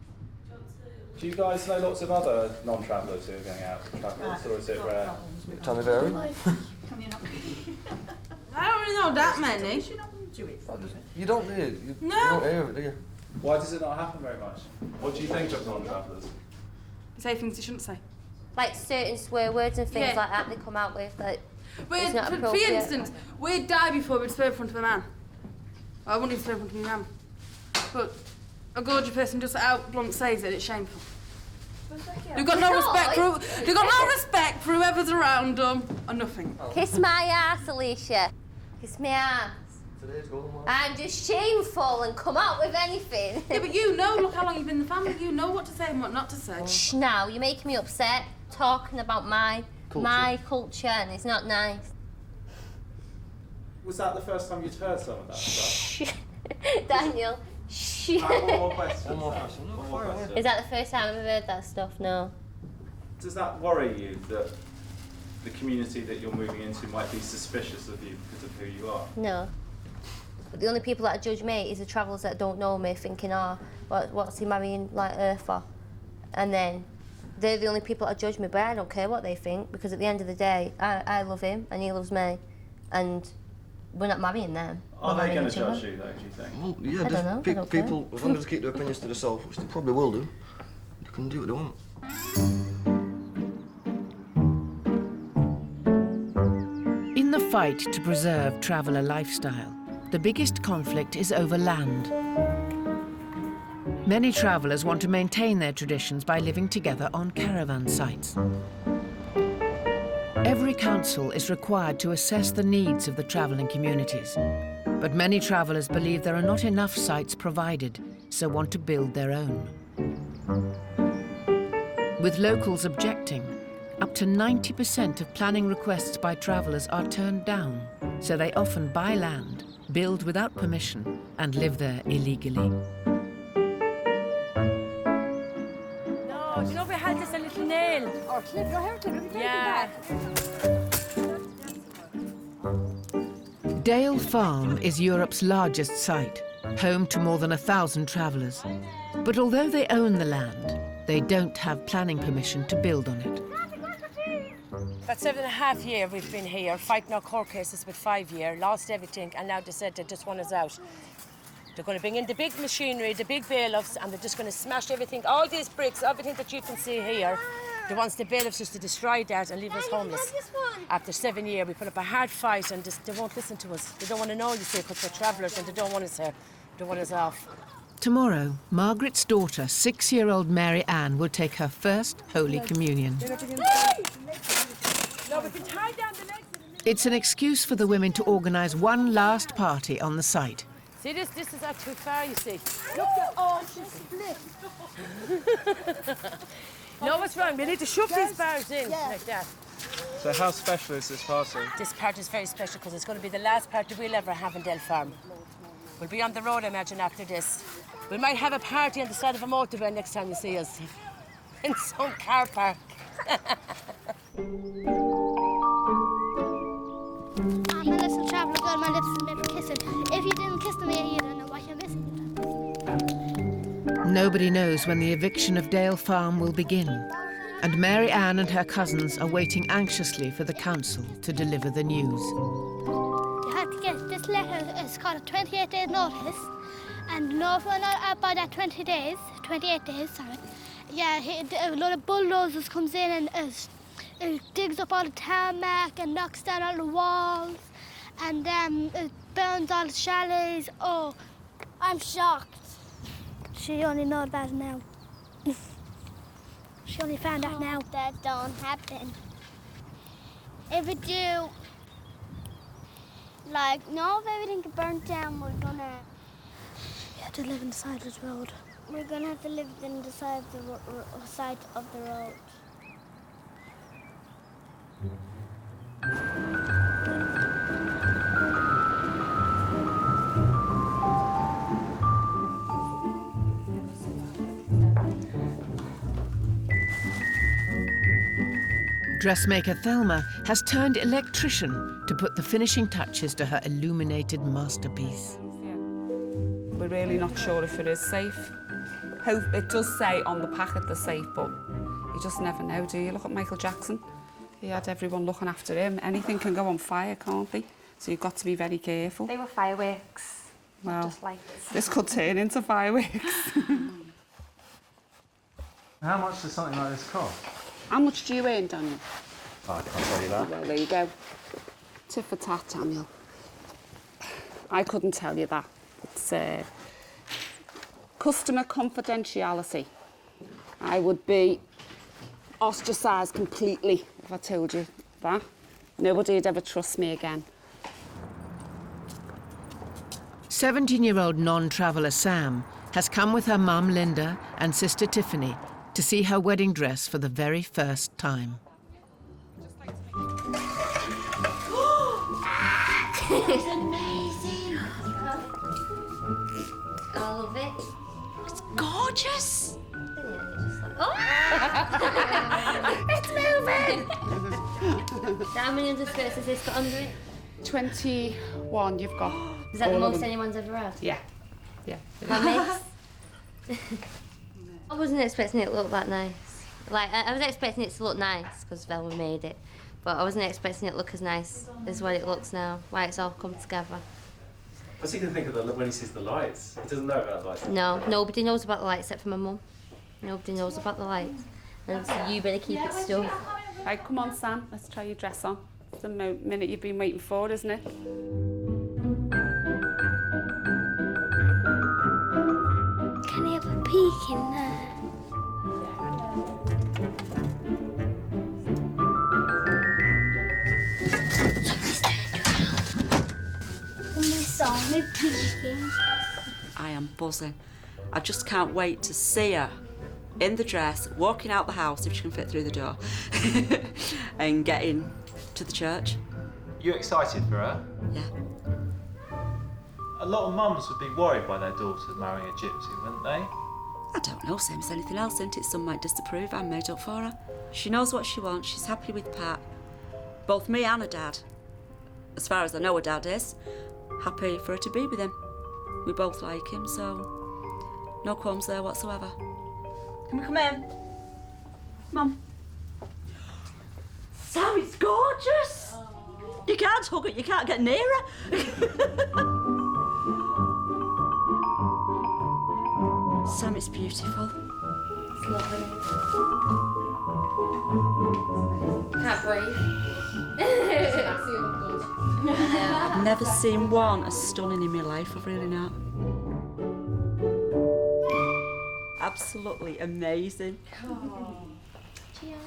Do you guys know lots of other non-travellers who are going out travellers, or is it rare? Tell me, Barry. I don't really know that many. You don't hear it. You No. don't hear it, do you? Why does it not happen very much? What do you think of non-travellers? Say things you shouldn't say. Like certain swear words and things Yeah. like that they come out with, like, But it's not for appropriate. instance, we'd die before we'd swear in front of a man. I wouldn't even swear in front of my mum. But a gorgeous person just out blunt says it, it's shameful. They've got no respect for whoever's around them, or nothing. Kiss my ass, Alicia. Kiss my ass. I'm just shameful and come out with anything. Yeah, but you know, look how long you've been in the family, you know what to say and what not to say. Shh, now, you're making me upset talking about my culture, and it's not nice. Was that the first time you'd heard some of that stuff? Daniel, shh. One more question. One more question. Is that the first time I've heard that stuff? No. Does that worry you that the community that you're moving into might be suspicious of you because of who you are? No. But the only people that judge me is the travellers that don't know me, thinking, oh, what's he marrying like her for? And then they're the only people that judge me, but I don't care what they think, because at the end of the day, I love him and he loves me, and we're not marrying them. Are they going to judge you, though, do you think? Well, yeah, I don't know, I don't people, care. as long as they keep their opinions to themselves, which they probably will do, they can do what they want. In the fight to preserve traveller lifestyle, the biggest conflict is over land. Many travellers want to maintain their traditions by living together on caravan sites. Every council is required to assess the needs of the travelling communities, but many travellers believe there are not enough sites provided, so want to build their own. With locals objecting, up to 90% of planning requests by travellers are turned down, so they often buy land, build without permission, and live there illegally. No, do you know if we had just a little nail? Or clip your hair, clip it, yeah. Dale Farm is Europe's largest site, home to more than 1,000 travellers. But although they own the land, they don't have planning permission to build on it. About 7.5 years we've been here, fighting our court cases with 5 years, lost everything, and now they said they just want us out. They're going to bring in the big machinery, the big bailiffs, and they're just going to smash everything, all these bricks, everything that you can see here. They want the bailiffs just to destroy that and leave us homeless. After 7 years, we put up a hard fight, and they won't listen to us. They don't want to know, you see, because we're travellers, and they don't want us here. They want us off. Tomorrow, Margaret's daughter, 6-year-old Mary Ann, will take her first Holy Communion. No, we can tie down the legs. It's an excuse for the women to organise one last party on the site. See, this is not too far, you see. Look, oh, she's split. No, what's wrong? We need to shove these bars in like that. So how special is this party? This party is very special because it's going to be the last party we'll ever have in Del Farm. We'll be on the road, I imagine, after this. We might have a party on the side of a motorway next time you see us. In some car park. I'm a little traveller girl, my lips is made for kissing. If you didn't kiss me, you don't know what you're missing. Nobody knows when the eviction of Dale Farm will begin, and Mary Ann and her cousins are waiting anxiously for the council to deliver the news. You have to get this letter, it's called a 28-day notice, and no, if we're not out by that 28 days, sorry, yeah, a lot of bulldozers comes in and it digs up all the tarmac and knocks down all the walls, and it burns all the chalets. Oh, I'm shocked. She only knows about it now. She only found out now. That don't happen. If it do, Like, no, if everything get burnt down, we're gonna... you have to live on the side of the road. We're gonna have to live on the side of the road. Dressmaker Thelma has turned electrician to put the finishing touches to her illuminated masterpiece. We're really not sure if it is safe. It does say on the packet they're safe, but you just never know, do you? Look at Michael Jackson. He had everyone looking after him. Anything can go on fire, can't they? So you've got to be very careful. They were fireworks, well, not just lights. This could turn into fireworks. How much does something like this cost? How much do you earn, Daniel? Oh, I can't tell you that. Well, there you go. Tit for tat, Daniel. I couldn't tell you that. It's customer confidentiality. I would be ostracised completely if I told you that. Nobody would ever trust me again. 17-year-old non-traveller Sam has come with her mum Linda and sister Tiffany to see her wedding dress for the very first time. It's amazing. I love it. It's gorgeous. It's moving! How many underskirts has this got under it? 21 you've got. Is that the all of most them. anyone's ever had? Yeah. Yeah. That makes... I wasn't expecting it to look that nice. Like, I was expecting it to look nice because Velma made it, but I wasn't expecting it to look as nice as what it looks now, why it's all come together. What's he going to think of when he sees the lights? He doesn't know about the lights. No, nobody knows about the lights except for my mum. Nobody knows about the lights. And so you better keep it still. Right, come on, Sam, let's try your dress on. It's the minute you've been waiting for, isn't it? Can I have a peek in there? Saw me peeking. I am buzzing. I just can't wait to see her in the dress, walking out the house if she can fit through the door, and getting to the church. You excited for her? Yeah. A lot of mums would be worried by their daughters marrying a gypsy, wouldn't they? I don't know, same as anything else, isn't it? Some might disapprove. I'm made up for her. She knows what she wants. She's happy with Pat. Both me and her dad, as far as I know her dad is, happy for her to be with him. We both like him, so no qualms there whatsoever. Can we come in? Mum. Sam, it's gorgeous! You can't hug it, you can't get near her. Sam, it's beautiful. It's lovely. Can't breathe. I've never seen one as stunning in my life, I've really not. Absolutely amazing. Cheers.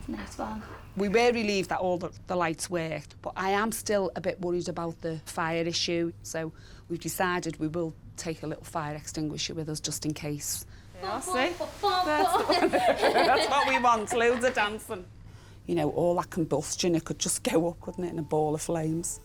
Nice one. We were relieved that all the lights worked, but I am still a bit worried about the fire issue, so we've decided we will take a little fire extinguisher with us just in case. Yeah, see? That's what we want, loads of dancing. You know, all that combustion, it could just go up, couldn't it, in a ball of flames.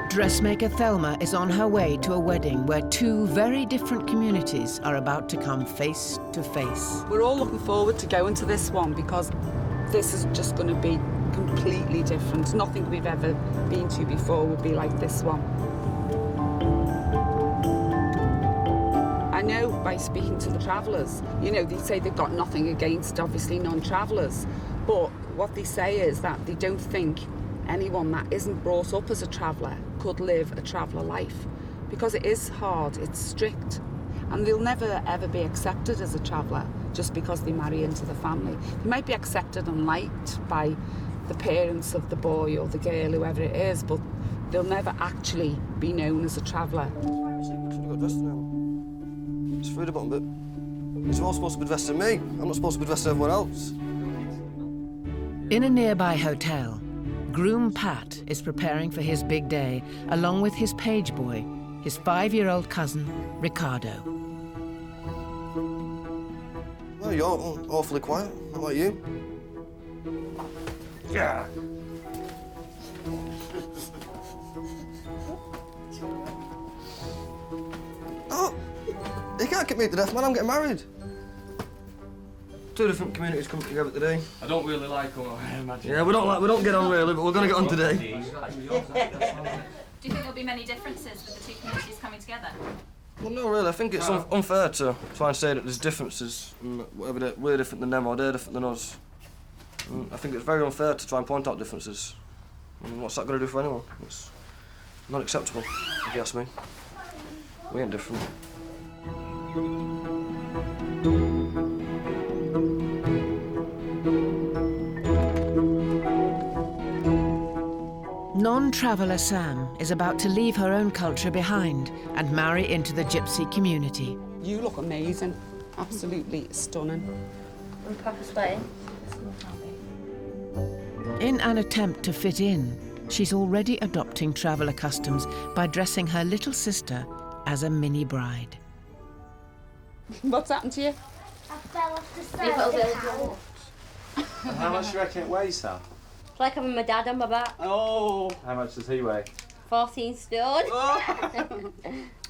Dressmaker Thelma is on her way to a wedding where two very different communities are about to come face to face. We're all looking forward to going to this one because this is just going to be completely different. Nothing we've ever been to before would be like this one. I know by speaking to the travellers, you know, they say they've got nothing against, obviously, non-travellers, but what they say is that they don't think anyone that isn't brought up as a traveller could live a traveller life, because it is hard, it's strict, and they'll never ever be accepted as a traveller just because they marry into the family. They might be accepted and liked by the parents of the boy or the girl, whoever it is, but they'll never actually be known as a traveller. It's freedom button, but it's all supposed to be dressed in me. I'm not supposed to be dressed in everyone else. In a nearby hotel, groom Pat is preparing for his big day, along with his page boy, his 5-year-old cousin, Ricardo. Well, you're awfully quiet. How about you? Yeah. Oh, you can't keep me to death, man. I'm getting married. Two different communities come together today. I don't really like them, I imagine. Yeah, we don't get on really, but we're going to get on today. Do you think there'll be many differences with the two communities coming together? Well, no, really. I think it's unfair to try and say that there's differences, and whether we're different than them or they're different than us. And I think it's very unfair to try and point out differences. And what's that going to do for anyone? It's not acceptable, if you ask me. We ain't different. Non-traveller Sam is about to leave her own culture behind and marry into the Gypsy community. You look amazing, absolutely stunning. And Papa's wedding. In an attempt to fit in, she's already adopting traveller customs by dressing her little sister as a mini bride. What's happened to you? I fell off the side of the couch. And how much do you reckon it weighs, Sam? It's like having my dad on my back. Oh! How much does he weigh? 14 stone.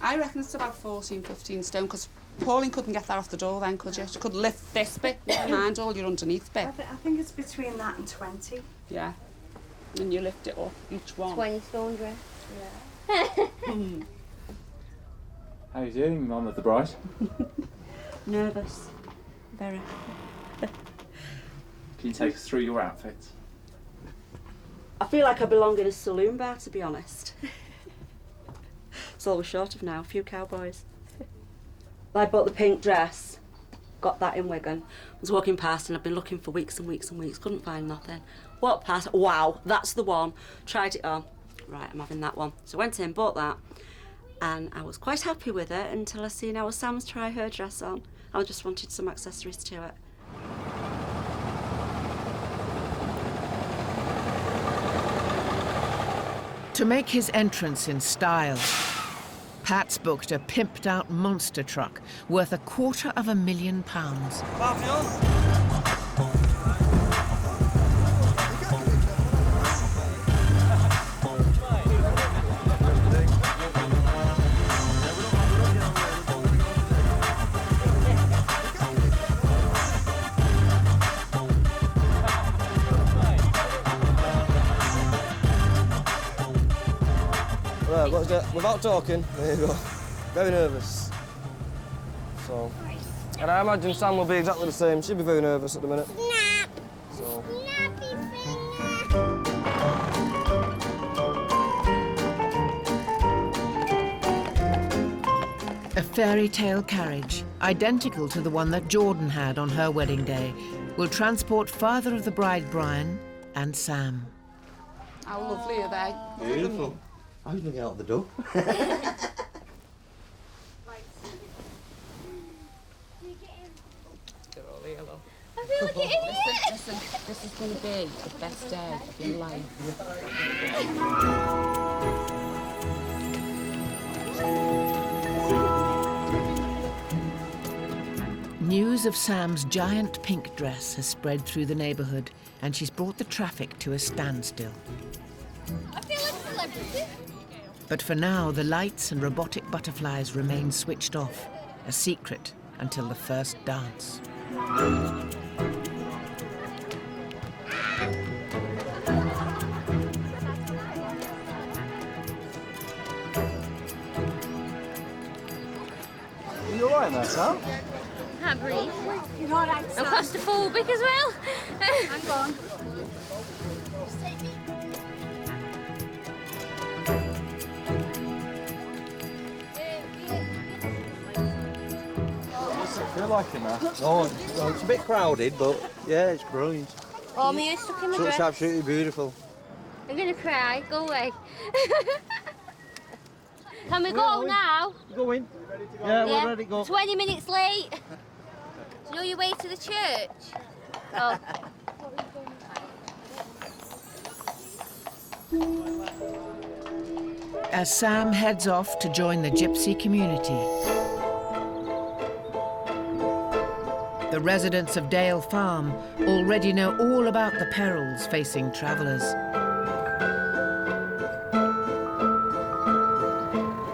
I reckon it's about 14, 15 stone, because Pauline couldn't get that off the door then, could you? She could lift this bit, never mind all your underneath bit. I think it's between that and 20. Yeah. And you lift it up, each one. 20 stone dress. Yeah. How are you doing, Mum of the bride? Nervous. Very. Can you take us through your outfit? I feel like I belong in a saloon bar, to be honest. It's all we're short of now, a few cowboys. I bought the pink dress, got that in Wigan. I was walking past and I've been looking for weeks and weeks and weeks, couldn't find nothing. Walked past, wow, that's the one. Tried it on. Right, I'm having that one. So I went in, bought that, and I was quite happy with it until I seen our Sam's try her dress on. I just wanted some accessories to it. To make his entrance in style, Pat's booked a pimped-out monster truck worth £250,000. Right, let's get, without talking, there you go. Very nervous. So, and I imagine Sam will be exactly the same. She'll be very nervous at the minute. Snap! So. Snappy finger! A fairy tale carriage, identical to the one that Jordan had on her wedding day, will transport father of the bride, Brian, and Sam. How lovely are they? Beautiful. I was going to get out the door. I feel like listen, this is going to be the best day of your life. News of Sam's giant pink dress has spread through the neighbourhood, and she's brought the traffic to a standstill. I feel like a celebrity. But for now, the lights and robotic butterflies remain switched off, a secret until the first dance. Are you alright there, Sam? Can't breathe. I'm claustrophobic as well. Hang on. What's it feel like in there? Oh, it's a bit crowded, but yeah, it's brilliant. Oh, my ear's stuck in my So it's dress. absolutely beautiful. I'm gonna cry. Go away. Can we go now? Go in. Yeah, we're ready to go. 20 minutes late. Do you know your way to the church? Oh. As Sam heads off to join the gypsy community, the residents of Dale Farm already know all about the perils facing travellers.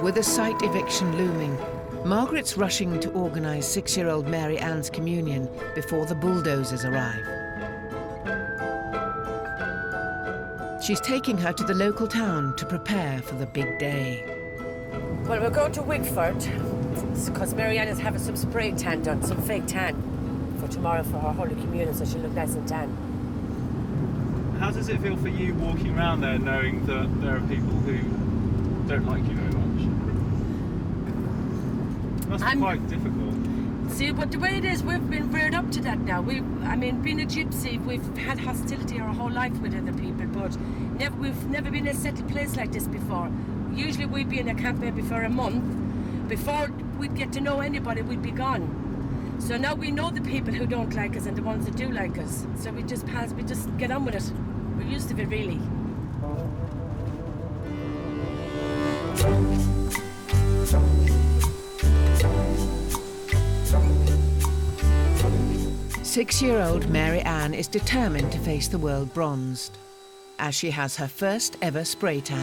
With a site eviction looming, Margaret's rushing to organise 6-year-old Mary Ann's communion before the bulldozers arrive. She's taking her to the local town to prepare for the big day. Well, we're going to Wigford because Mary Ann is having some spray tan done, some fake tan, for tomorrow for her Holy Communion, so she'll look nice and tan. How does it feel for you walking around there knowing that there are people who don't like you very much? It must be quite difficult. See, but the way it is, we've been reared up to that now. I mean, being a gypsy, we've had hostility our whole life with other people, but we've never been in a settled place like this before. Usually we'd be in a camp maybe for a month. Before we'd get to know anybody, we'd be gone. So now we know the people who don't like us and the ones that do like us. So we just get on with it. We're used to it, really. 6-year-old Mary Ann is determined to face the world bronzed, as she has her first ever spray tan.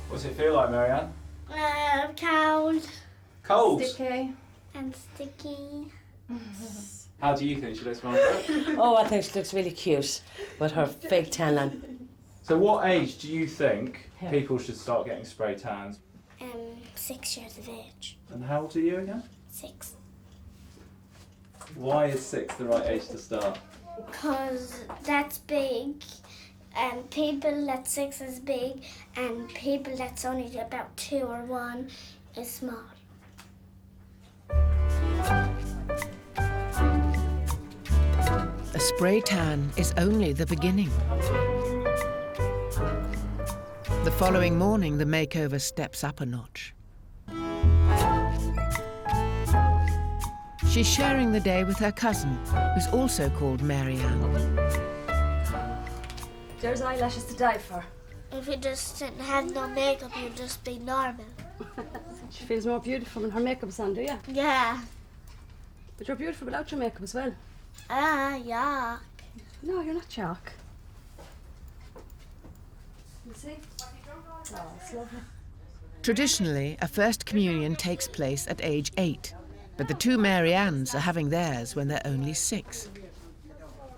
What's it feel like, Mary Ann? Cold. Cold? Sticky. And sticky. How do you think she looks, Margaret? Oh, I think she looks really cute with her fake tan on. So what age do you think people should start getting spray tans? 6 years of age. And how old are you again? 6. Why is 6 the right age to start? Because that's big, and people that 6 is big, and people that's only about 2 or 1 is small. A spray tan is only the beginning. The following morning, the makeover steps up a notch. She's sharing the day with her cousin, who's also called Mary Ann. There's eyelashes to die for. If you just didn't have no makeup, you'd just be normal. She feels more beautiful when her makeup's on, do you? Yeah. But you're beautiful without your makeup as well. Yeah. No, you're not Jock. You see? Oh, it's lovely. Traditionally, a first communion takes place at age 8, but the two Mary Anns are having theirs when they're only 6.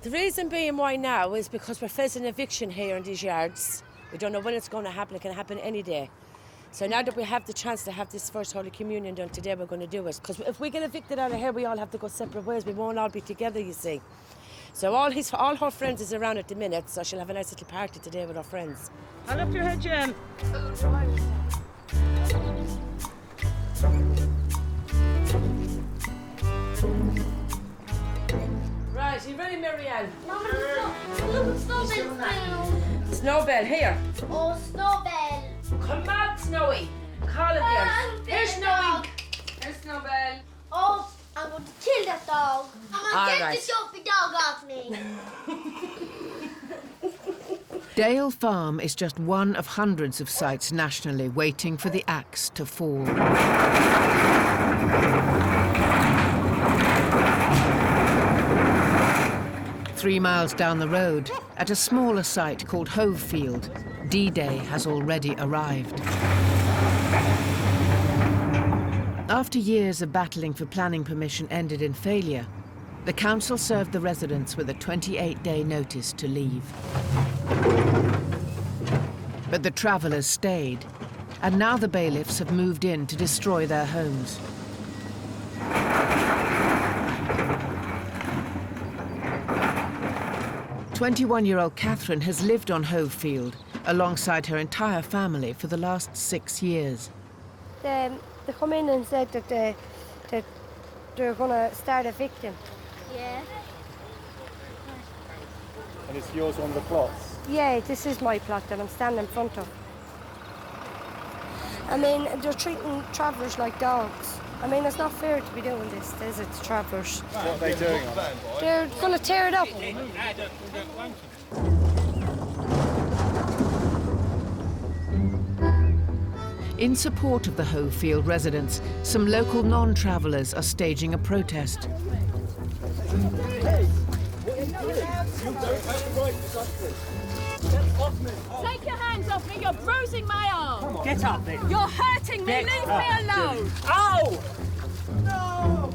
The reason being why now is because we're facing eviction here in these yards. We don't know when it's going to happen. It can happen any day. So now that we have the chance to have this first Holy Communion done today, we're going to do it. Because if we get evicted out of here, we all have to go separate ways. We won't all be together, you see. So all her friends is around at the minute, so she'll have a nice little party today with her friends. Hold up your head, Jim. Right, you ready, Marianne? Snowbell, here. Oh, Snowbell. Come on, Snowy. Call it there. Here's Snowy. Here's Snowbell. Oh, I'm going to kill that dog. I'm going to get right. this dopey dog off me. Dale Farm is just one of hundreds of sites nationally waiting for the axe to fall. 3 miles down the road, at a smaller site called Hovefield, D-Day has already arrived. After years of battling for planning permission ended in failure, the council served the residents with a 28-day notice to leave. But the travellers stayed, and now the bailiffs have moved in to destroy their homes. "21-year-old Catherine has lived on Hovefield alongside her entire family for the last 6 years. They come in and said that they're going to start evicting. Yeah. And it's yours on the plots? Yeah, this is my plot that I'm standing in front of. I mean, they're treating travellers like dogs. I mean, it's not fair to be doing this, is it, to travellers? What are they doing on it? They're going to tear it up. In support of the Hovefield residents, some local non-travellers are staging a protest. Take your hands off me, you're bruising my arm. Get up then. You're hurting me, leave me alone. Ow! No!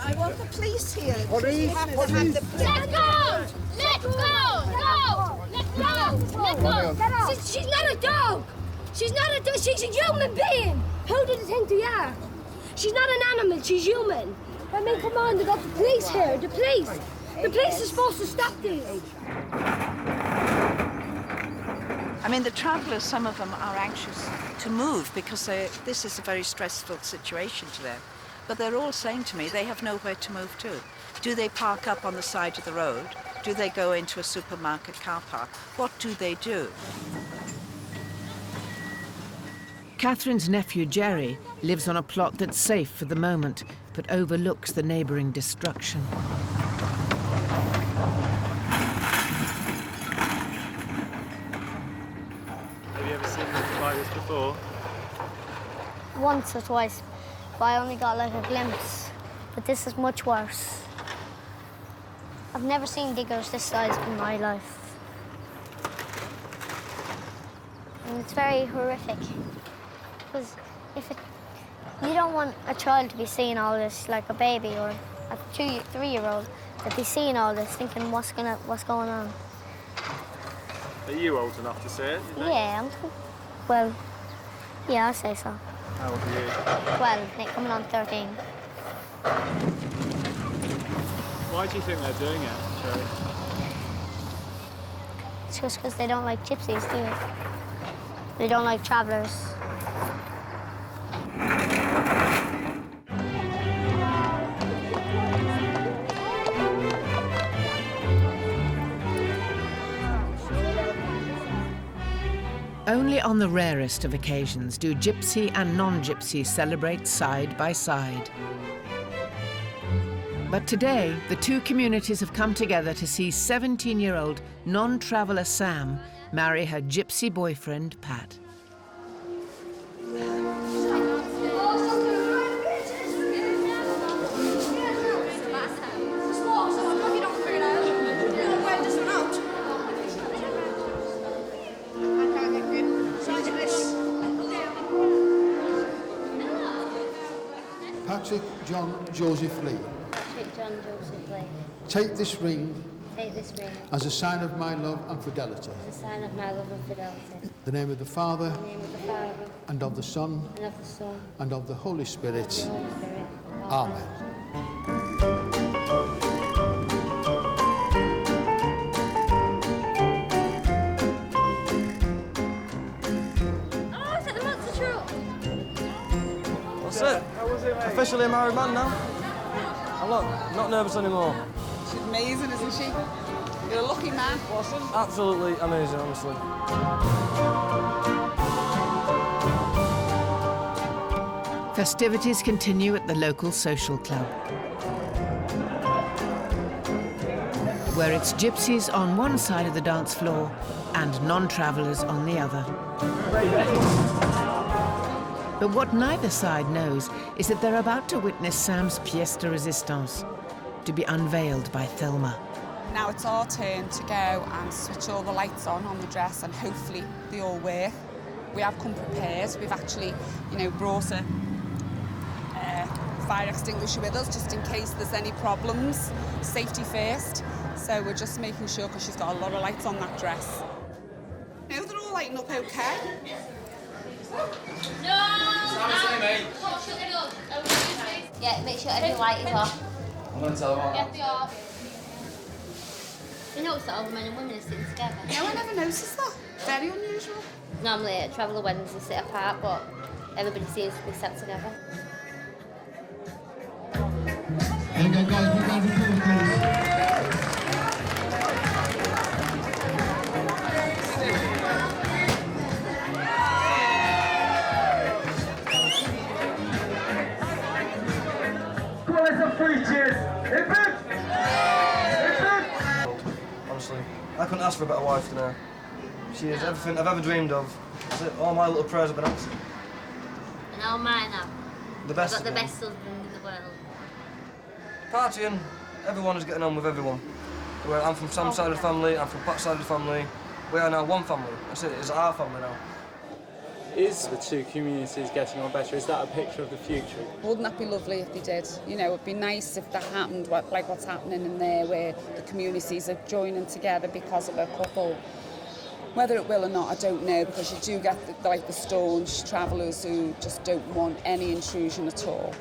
I want the police here. Police? We have to have the police. Let go! Let go! Go! Let go! Let go! She's not a dog! She's not a dog, she's a human being! Who did you think you are? She's not an animal, she's human. I mean, come on, they've got the police here, the police! The police are supposed to stop this. I mean, the travellers, some of them are anxious to move because this is a very stressful situation to them. But they're all saying to me they have nowhere to move to. Do they park up on the side of the road? Do they go into a supermarket car park? What do they do? Catherine's nephew, Jerry, lives on a plot that's safe for the moment, but overlooks the neighbouring destruction. Have you ever seen anything like this before? Once or twice, but I only got like a glimpse. But this is much worse. I've never seen diggers this size in my life. And it's very horrific. Because you don't want a child to be seeing all this, like a baby or a 2- or 3-year-old, to be seeing all this, thinking what's going on. Are you old enough to see it? Yeah, well, yeah, I'll say so. How old are you? 12, Nick, coming on 13. Why do you think they're doing it, Sherry? It's just because they don't like gypsies, do they? They don't like travellers. Only on the rarest of occasions do gypsy and non-gypsy celebrate side by side. But today, the two communities have come together to see 17-year-old non-traveller Sam marry her gypsy boyfriend, Pat. Patrick John Joseph Lee. Patrick John Joseph Lee. Take this ring Take this ring as a sign of my love and fidelity. as a sign of my love and fidelity. In the name of the Father, In the name of the Father, and of the Son, and of the Son, and of the Holy Spirit. and of the Holy Spirit. Amen. Oh, is that the monster truck? That's it. Officially a married man now. And look, not nervous anymore. She's amazing, isn't she? You're a lucky man. Absolutely amazing, honestly. Festivities continue at the local social club, where it's gypsies on one side of the dance floor and non-travellers on the other. But what neither side knows is that they're about to witness Sam's pièce de résistance, to be unveiled by Thelma. Now it's our turn to go and switch all the lights on the dress, and hopefully they all work. We have come prepared. We've actually, brought a fire extinguisher with us just in case there's any problems. Safety first. So we're just making sure, because she's got a lot of lights on that dress. No, they're all lighting up okay. Yeah, make sure every light is off. I'm going to tell them Get the off. You notice that all the men and women are sitting together? No, I never noticed that. Very unusual. Normally at traveller weddings they sit apart, but everybody seems to be sat together. Honestly, I couldn't ask for a better wife than her. She is everything I've ever dreamed of. That's it. All my little prayers have been answered. And all mine have. The best. I've got the best husband in the world. Partying, everyone is getting on with everyone. I'm from Sam's side of the family, I'm from Pat's side of the family. We are now one family. That's it, it's our family now. Is the two communities getting on better? Is that a picture of the future? Wouldn't that be lovely if they did? It'd be nice if that happened, like what's happening in there, where the communities are joining together because of a couple. Whether it will or not, I don't know, because you do get the staunch travellers who just don't want any intrusion at all.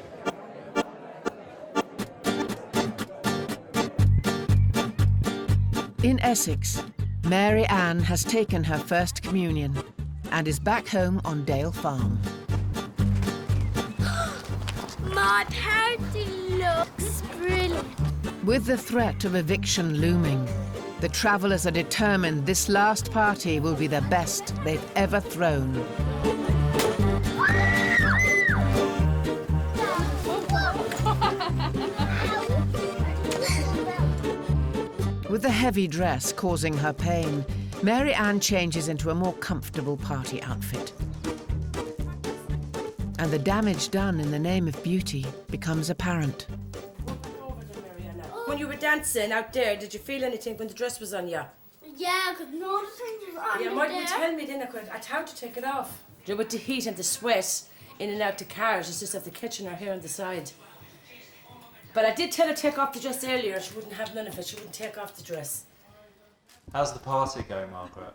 In Essex, Mary Ann has taken her first communion and is back home on Dale Farm. My party looks brilliant. With the threat of eviction looming, the travellers are determined this last party will be the best they've ever thrown. With the heavy dress causing her pain, Mary Ann changes into a more comfortable party outfit. And the damage done in the name of beauty becomes apparent. When you were dancing out there, did you feel anything when the dress was on you? Yeah, because no other things was on Yeah, me might there. you tell me then I'd have to take it off. With the heat and the sweat in and out the cars, it's just have the kitchen or here on the side. But I did tell her to take off the dress earlier. She wouldn't have none of it. She wouldn't take off the dress. How's the party going, Margaret?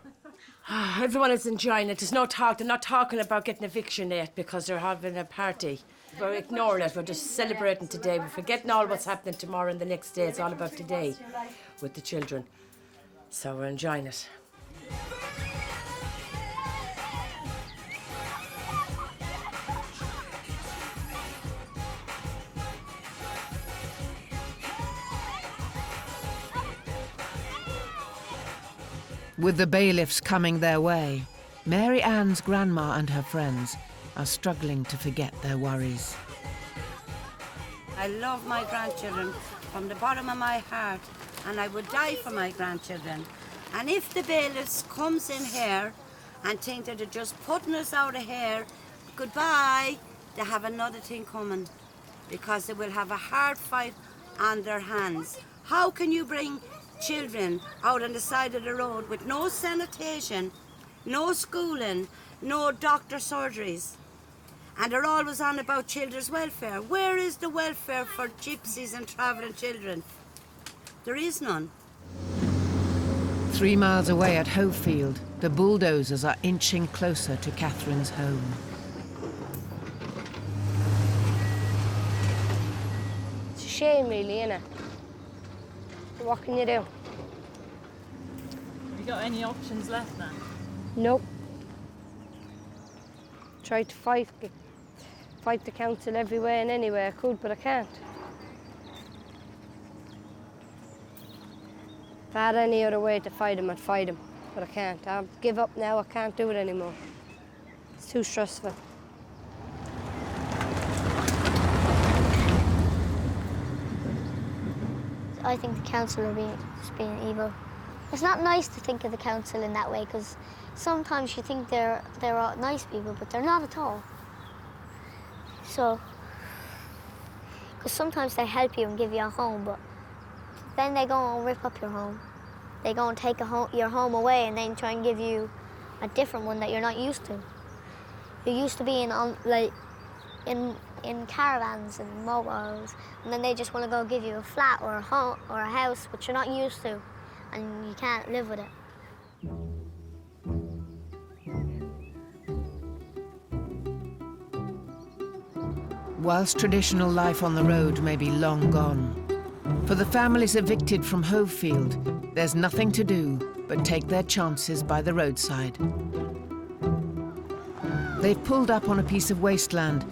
Everyone is enjoying it. There's no talk. They're not talking about getting eviction yet because they're having a party. We're ignoring it. We're just celebrating today. We're forgetting all what's happening tomorrow and the next day. It's all about today with the children. So we're enjoying it. With the bailiffs coming their way, Mary Ann's grandma and her friends are struggling to forget their worries. I love my grandchildren from the bottom of my heart, and I would die for my grandchildren. And if the bailiffs comes in here and think that they're just putting us out of here, goodbye, they have another thing coming, because they will have a hard fight on their hands. How can you bring children out on the side of the road with no sanitation, no schooling, no doctor surgeries? And they're always on about children's welfare. Where is the welfare for gypsies and travelling children? There is none. 3 miles away at Hovefield, the bulldozers are inching closer to Catherine's home. It's a shame, really, innit? What can you do? Have you got any options left then? Nope. Tried to fight the council every way and any way I could, but I can't. If I had any other way to fight him, I'd fight him, but I can't. I'll give up now. I can't do it anymore. It's too stressful. I think the council are just being evil. It's not nice to think of the council in that way, because sometimes you think they're all nice people, but they're not at all. So, because sometimes they help you and give you a home, but then they go and rip up your home. They go and take your home away and then try and give you a different one that you're not used to. You're used to being in caravans and mobiles, and then they just want to go give you a flat or a home or a house which you're not used to, and you can't live with it. Whilst traditional life on the road may be long gone, for the families evicted from Hovefield, there's nothing to do but take their chances by the roadside. They've pulled up on a piece of wasteland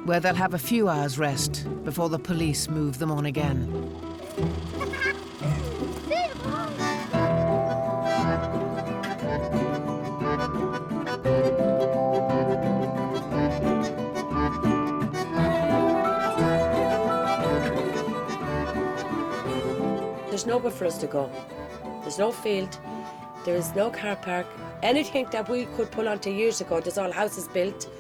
where they'll have a few hours rest before the police move them on again. There's nowhere for us to go. There's no field, there is no car park. Anything that we could pull onto years ago, there's all houses built,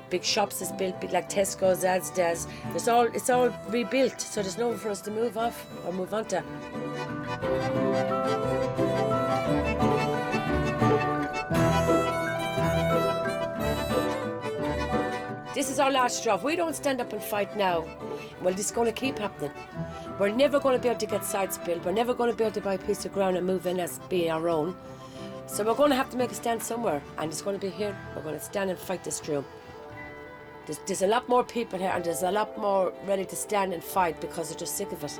big shops is built, big like Tesco's, Asda's. It's all rebuilt, so there's nowhere for us to move off or move on to. This is our last straw. If we don't stand up and fight now, well, this is going to keep happening. We're never going to be able to get sides built. We're never going to be able to buy a piece of ground and move in as being our own. So we're going to have to make a stand somewhere, and it's going to be here. We're going to stand and fight this through. There's a lot more people here, and there's a lot more ready to stand and fight because they're just sick of it.